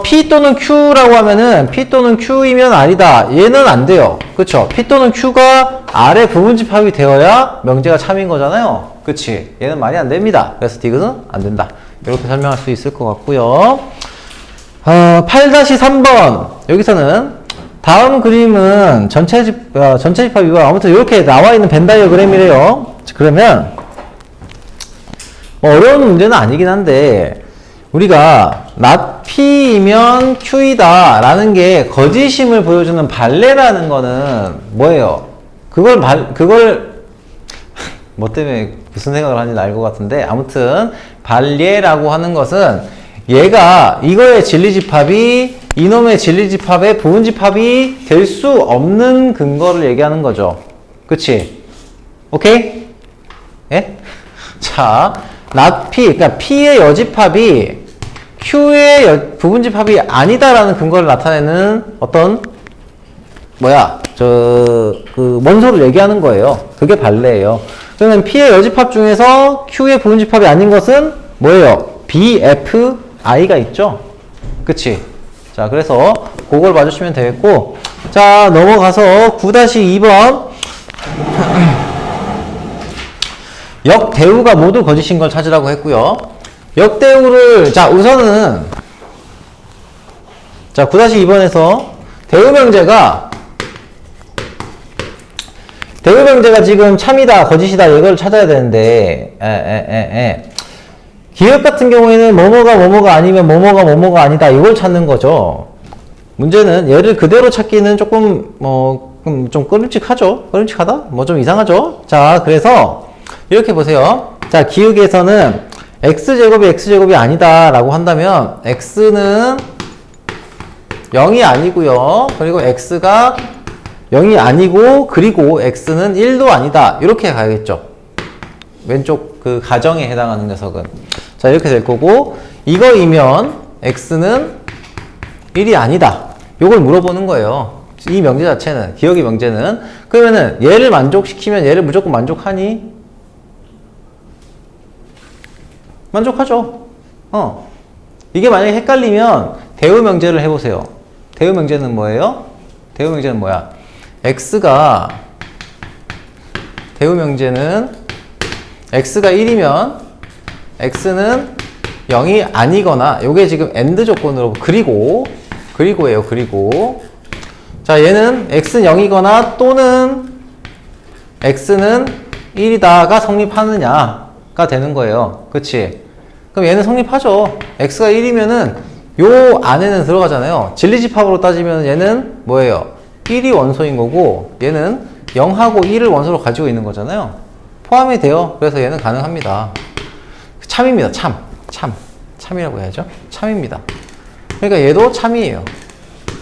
P 또는 Q라고 하면은 P 또는 Q이면 R이다. 얘는 안 돼요. 그쵸? P 또는 Q가 R의 부분집합이 되어야 명제가 참인 거잖아요. 그치? 얘는 말이 안 됩니다. 그래서 디귿은 안 된다. 이렇게 설명할 수 있을 것 같고요. 8-3번. 여기서는 다음 그림은 전체 집합 이거 아무튼 이렇게 나와 있는 벤 다이어그램이래요. 그러면 뭐 어려운 문제는 아니긴 한데 우리가 not P이면 Q이다 라는 게 거짓임을 보여주는 발레라는 거는 뭐예요? 그걸 뭐 때문에 무슨 생각을 하는지 알 것 같은데 아무튼 발레라고 하는 것은 얘가 이거의 진리집합이 이놈의 진리집합의 부분집합이 될 수 없는 근거를 얘기하는 거죠. 그치? 오케이? 예? 자, not P, 그러니까 P의 여집합이 Q의 부분집합이 아니다라는 근거를 나타내는 어떤 원소를 얘기하는 거예요. 그게 발레예요. 그러면 P의 여집합 중에서 Q의 부분집합이 아닌 것은 뭐예요? B, F, I가 있죠? 그치? 자, 그래서 그걸 봐주시면 되겠고, 자, 넘어가서 9-2번. 역대우가 모두 거짓인 걸 찾으라고 했고요. 역대우를, 자, 우선은, 자, 9-2번에서 대우명제가 지금 참이다, 거짓이다, 이걸 찾아야 되는데, 기억 같은 경우에는 뭐뭐가 아니면 뭐뭐가 아니다, 이걸 찾는 거죠. 문제는 얘를 그대로 찾기는 조금, 좀 끄림칙하다? 뭐 좀 이상하죠? 자, 그래서, 이렇게 보세요. 자, 기억에서는 x제곱이 아니다, 라고 한다면, x는 0이 아니고요. 그리고 x가 0이 아니고 그리고 x는 1도 아니다. 이렇게 가야겠죠. 왼쪽 그 가정에 해당하는 녀석은. 자, 이렇게 될 거고 이거이면 x는 1이 아니다. 요걸 물어보는 거예요. 이 명제 자체는, 기억의 명제는. 그러면은 얘를 만족시키면 얘를 무조건 만족하니? 만족하죠. 이게 만약에 헷갈리면 대우 명제를 해보세요. 대우 명제는 뭐예요? 대우 명제는 뭐야? 대우 명제는 x가 1이면 x는 0이 아니거나, 요게 지금 AND 조건으로, 그리고예요, 그리고. 자, 얘는 x는 0이거나 또는 x는 1이다가 성립하느냐가 되는 거예요. 그치? 그럼 얘는 성립하죠. x가 1이면은 요 안에는 들어가잖아요. 진리집합으로 따지면 얘는 뭐예요? 1이 원소인 거고 얘는 0하고 1을 원소로 가지고 있는 거잖아요. 포함이 돼요. 그래서 얘는 가능합니다. 참입니다. 참이라고 해야죠. 참입니다. 그러니까 얘도 참이에요.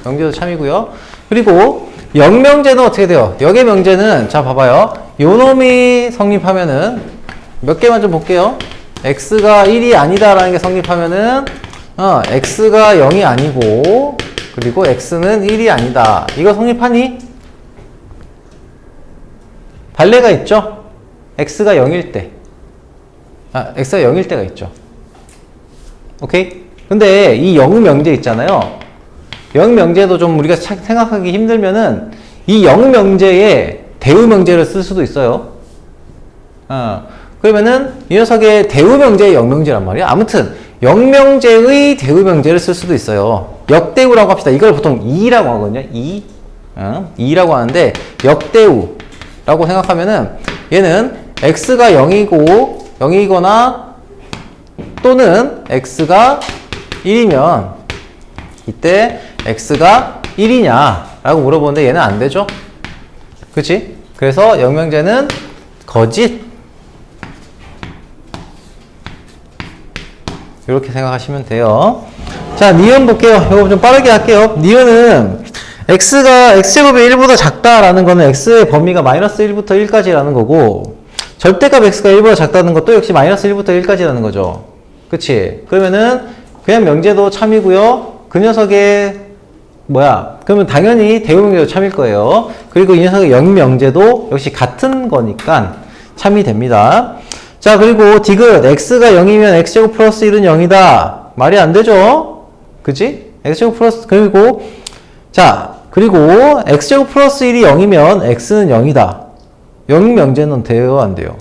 명제도 참이고요. 그리고 역명제는 어떻게 돼요? 역의 명제는, 자, 봐봐요. 요 놈이 성립하면은 몇 개만 좀 볼게요. x가 1이 아니다라는 게 성립하면은 x가 0이 아니고 그리고 x는 1이 아니다. 이거 성립하니? 발레가 있죠? x가 0일 때. x가 0일 때가 있죠. 오케이? 근데 이 영명제 있잖아요. 영명제도 좀 우리가 생각하기 힘들면은 이 영명제에 대우명제를 쓸 수도 있어요. 그러면은 이 녀석의 대우명제의 영명제란 말이야. 아무튼 영명제의 대우명제를 쓸 수도 있어요. 역대우라고 합시다. 이걸 보통 2라고 하거든요. 2라고 하는데 역대우라고 생각하면은 얘는 x가 0이거나 또는 x가 1이면 이때 x가 1이냐 라고 물어보는데 얘는 안 되죠. 그치? 그래서 영명제는 거짓. 이렇게 생각하시면 돼요. 자, 니은 볼게요. 이거 좀 빠르게 할게요. 니은은 x가 x제곱이 1보다 작다라는 거는 x의 범위가 마이너스 1부터 1까지라는 거고, 절대값 x가 1보다 작다는 것도 역시 마이너스 1부터 1까지라는 거죠. 그치? 그러면은 그냥 명제도 참이고요. 그 녀석의 그러면 당연히 대우명제도 참일 거예요. 그리고 이 녀석의 영명제도 역시 같은 거니까 참이 됩니다. 자, 그리고 디귿 x가 0이면 x제곱 플러스 1은 0이다. 말이 안 되죠? 그치? x제곱 플러스, 그리고 x제곱 플러스 1이 0이면 x는 0이다. 영명제는 돼요, 안 돼요?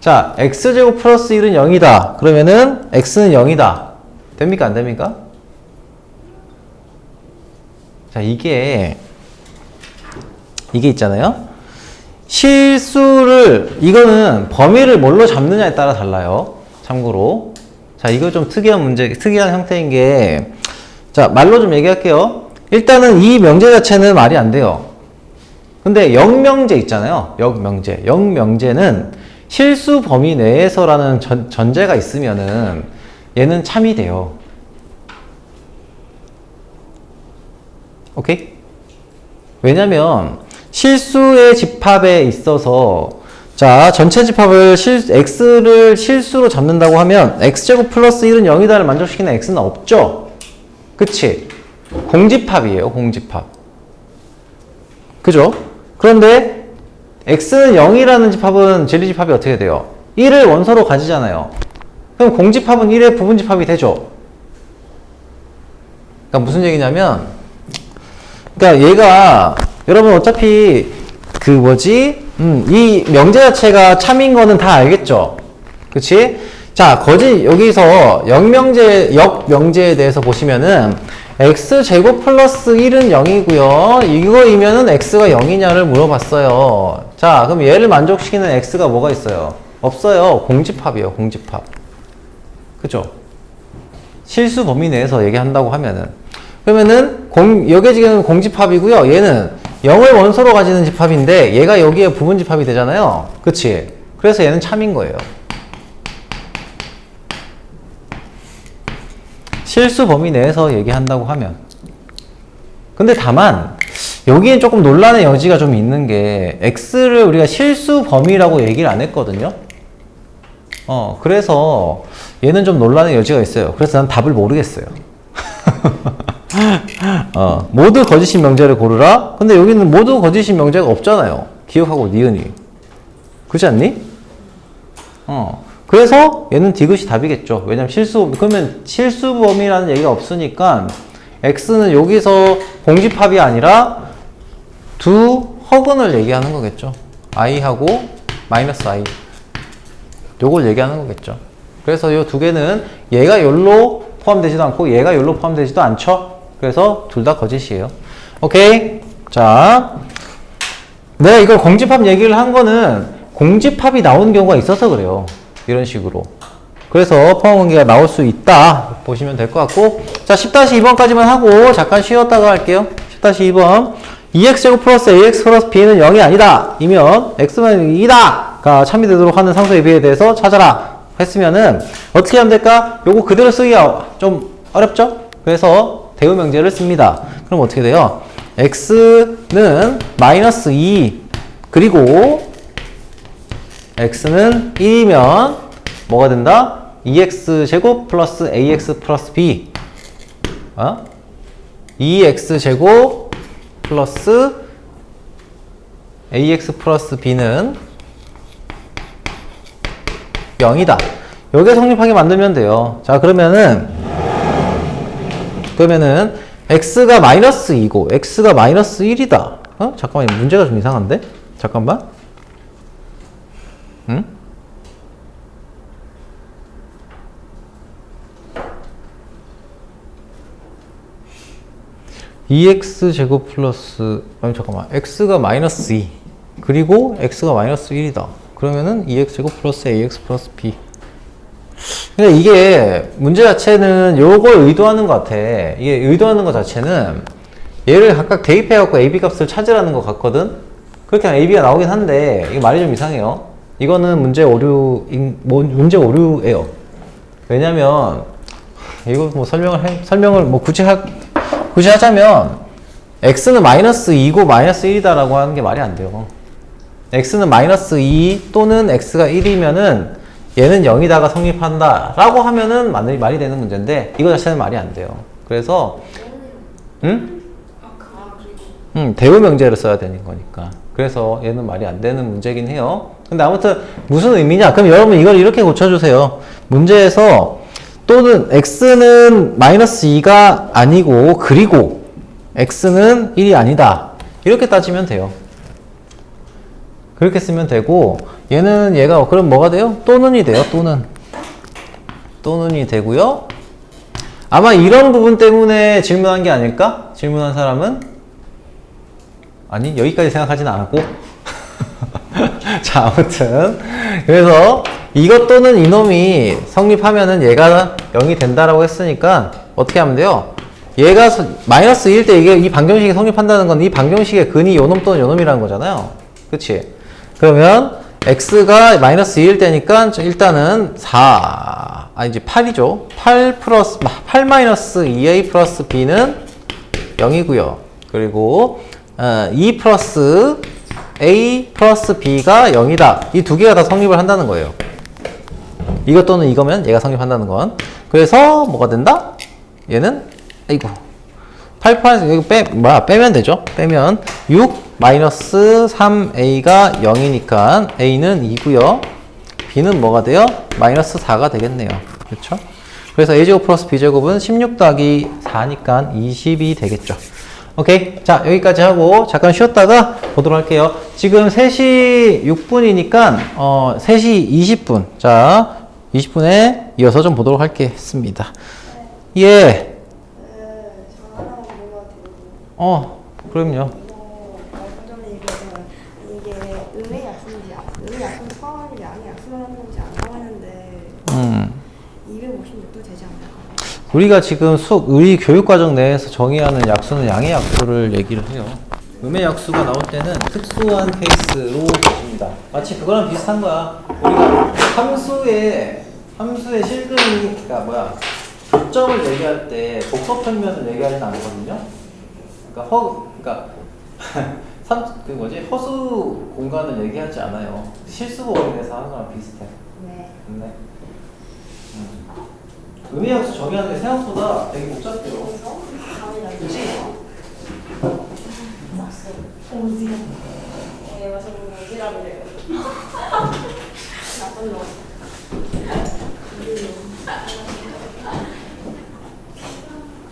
자, x제곱 플러스 1은 0이다. 그러면은 x는 0이다. 됩니까? 안 됩니까? 자, 이게 있잖아요. 실수를, 이거는 범위를 뭘로 잡느냐에 따라 달라요. 참고로. 자, 이거 좀 특이한 문제, 특이한 형태인 게, 자, 말로 좀 얘기할게요. 일단은 이 명제 자체는 말이 안 돼요. 근데 영명제 있잖아요. 영명제. 영명제는 실수 범위 내에서라는 전제가 있으면은 얘는 참이 돼요. 오케이? 왜냐면 실수의 집합에 있어서 자, 전체 집합을 x를 실수로 잡는다고 하면 x제곱 플러스 1은 0이다를 만족시키는 x는 없죠? 그치? 공집합이에요, 공집합. 그죠? 그런데 x는 0이라는 집합은 진리집합이 어떻게 돼요? 1을 원소로 가지잖아요. 그럼 공집합은 1의 부분집합이 되죠? 그러니까 무슨 얘기냐면, 그러니까 얘가 여러분 어차피 그 뭐지? 이 명제 자체가 참인 거는 다 알겠죠? 그치? 자, 여기서 역명제에 대해서 보시면은 x제곱 플러스 1은 0이고요. 이거이면은 x가 0이냐를 물어봤어요. 자, 그럼 얘를 만족시키는 x가 뭐가 있어요? 없어요. 공집합이에요, 공집합. 그죠? 실수 범위 내에서 얘기한다고 하면은. 그러면은 여기 지금 공집합이고요. 얘는 0을 원소로 가지는 집합인데 얘가 여기에 부분집합이 되잖아요. 그치? 그래서 얘는 참인 거예요. 실수 범위 내에서 얘기한다고 하면. 근데 다만 여기에 조금 논란의 여지가 좀 있는 게 x를 우리가 실수 범위라고 얘기를 안 했거든요. 그래서 얘는 좀 논란의 여지가 있어요. 그래서 난 답을 모르겠어요. 모두 거짓인 명제를 고르라? 근데 여기는 모두 거짓인 명제가 없잖아요. 기억하고 니은이. 그렇지 않니? 그래서 얘는 디귿이 답이겠죠. 왜냐면 그러면 실수범위라는 얘기가 없으니까 x는 여기서 공집합이 아니라 두 허근을 얘기하는 거겠죠. i하고 마이너스 i. 요걸 얘기하는 거겠죠. 그래서 요 두 개는 얘가 요로 포함되지도 않고 얘가 요로 포함되지도 않죠. 그래서 둘 다 거짓이에요. 오케이. 자, 내가 이걸 공집합 얘기를 한 거는 공집합이 나온 경우가 있어서 그래요. 이런 식으로. 그래서 포함관계가 나올 수 있다 보시면 될 것 같고, 자 10-2번까지만 하고 잠깐 쉬었다가 할게요. 10-2번 2x제곱 플러스 ax 플러스 b는 0이 아니다 이면 x만 2다 가 참이 되도록 하는 상수의 비에 대해서 찾아라 했으면은 어떻게 하면 될까? 요거 그대로 쓰기가 좀 어렵죠? 그래서 대우명제를 씁니다. 그럼 어떻게 돼요? x는 마이너스 2 그리고 x는 1이면 뭐가 된다? 2x제곱 플러스 ax 플러스 b 2x제곱 플러스 ax 플러스 b는 0이다. 여기에 성립하게 만들면 돼요. 자, 그러면은 x가 마이너스 2고 x가 마이너스 1이다. 잠깐만, 문제가 좀 이상한데? 잠깐만. 응? (2x) 플러스 잠깐만, x가 마이너스 2 그리고 x가 마이너스 1이다. 그러면은 2x 플러스 ax 플러스 b. 근데 이게 문제 자체는 요걸 의도하는 것 같아. 이게 의도하는 것 자체는 얘를 각각 대입해갖고 ab 값을 찾으라는 것 같거든. 그렇게 하면 ab가 나오긴 한데 이게 말이 좀 이상해요. 이거는 문제 오류예요. 왜냐면 이거 뭐 설명을 뭐 굳이 하자면 x는 마이너스 2고 마이너스 1이다라고 하는 게 말이 안 돼요. x는 마이너스 2 또는 x가 1이면은 얘는 0이다가 성립한다 라고 하면은 말이 되는 문제인데 이거 자체는 말이 안 돼요. 그래서 대우명제를 써야 되는 거니까. 그래서 얘는 말이 안 되는 문제긴 해요. 근데 아무튼 무슨 의미냐? 그럼 여러분 이걸 이렇게 고쳐주세요. 문제에서 또는 x는 마이너스 2가 아니고 그리고 x는 1이 아니다 이렇게 따지면 돼요. 그렇게 쓰면 되고, 얘는 얘가 그럼 뭐가 돼요? 또는이 돼요. 또는이 되고요. 아마 이런 부분 때문에 질문한 게 아닐까? 질문한 사람은? 아니, 여기까지 생각하진 않았고. 자, 아무튼. 그래서 이것 또는 이놈이 성립하면은 얘가 0이 된다라고 했으니까 어떻게 하면 돼요? 얘가 마이너스 2일 때 이게 이 방정식이 성립한다는 건 이 방정식의 근이 요놈 또는 요놈이라는 거잖아요. 그치? 그러면 x가 마이너스 2일 때니까 일단은 4, 이제 8이죠. 8 마이너스 2a 플러스 b는 0이고요. 그리고 2 플러스 a 플러스 b가 0이다. 이 두 개가 다 성립을 한다는 거예요. 이것 또는 이거면 얘가 성립한다는 건. 그래서 뭐가 된다? 얘는 아이고 8 이거 빼면 되죠. 빼면 6 마이너스 3a가 0이니까 a는 2고요. b는 뭐가 돼요? 마이너스 4가 되겠네요. 그렇죠? 그래서 a제곱 플러스 b제곱은 16 더하기 4니까 20이 되겠죠. 오케이. 자, 여기까지 하고 잠깐 쉬었다가 보도록 할게요. 지금 3시 6분이니까 3시 20분. 자, 20분에 이어서 좀 보도록 하겠습니다. 예. 저 하나 물어봐도 그럼요. 얼마 전에 얘기했지만 이게 음의 약수인지 음의 약수는 포함하는 양의 약수만 하는 건지 안 정했는데 256도 되지 않을까? 우리가 지금 우리 교육과정 내에서 정의하는 약수는 양의 약수를 얘기를 해요. 음의 약수가 나올 때는 특수한 케이스로 보십니다. 마치 그거랑 비슷한 거야. 우리가 함수의 실근이, 그러니까 교점을 얘기할 때 복소 평면을 얘기하지는 않거든요. 그러니까 허수 공간을 얘기하지 않아요. 실수법에서 하는 거랑 비슷해. 네. 네. 음의 약수 정의하는 게 생각보다 되게 복잡해요. 그치?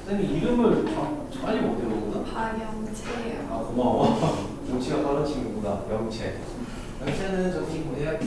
선생님 이름을 빨리 못 외우거든? 박영채예요. 아 고마워. 영치가 빠른 친구구나. 영채는 저기 뭐야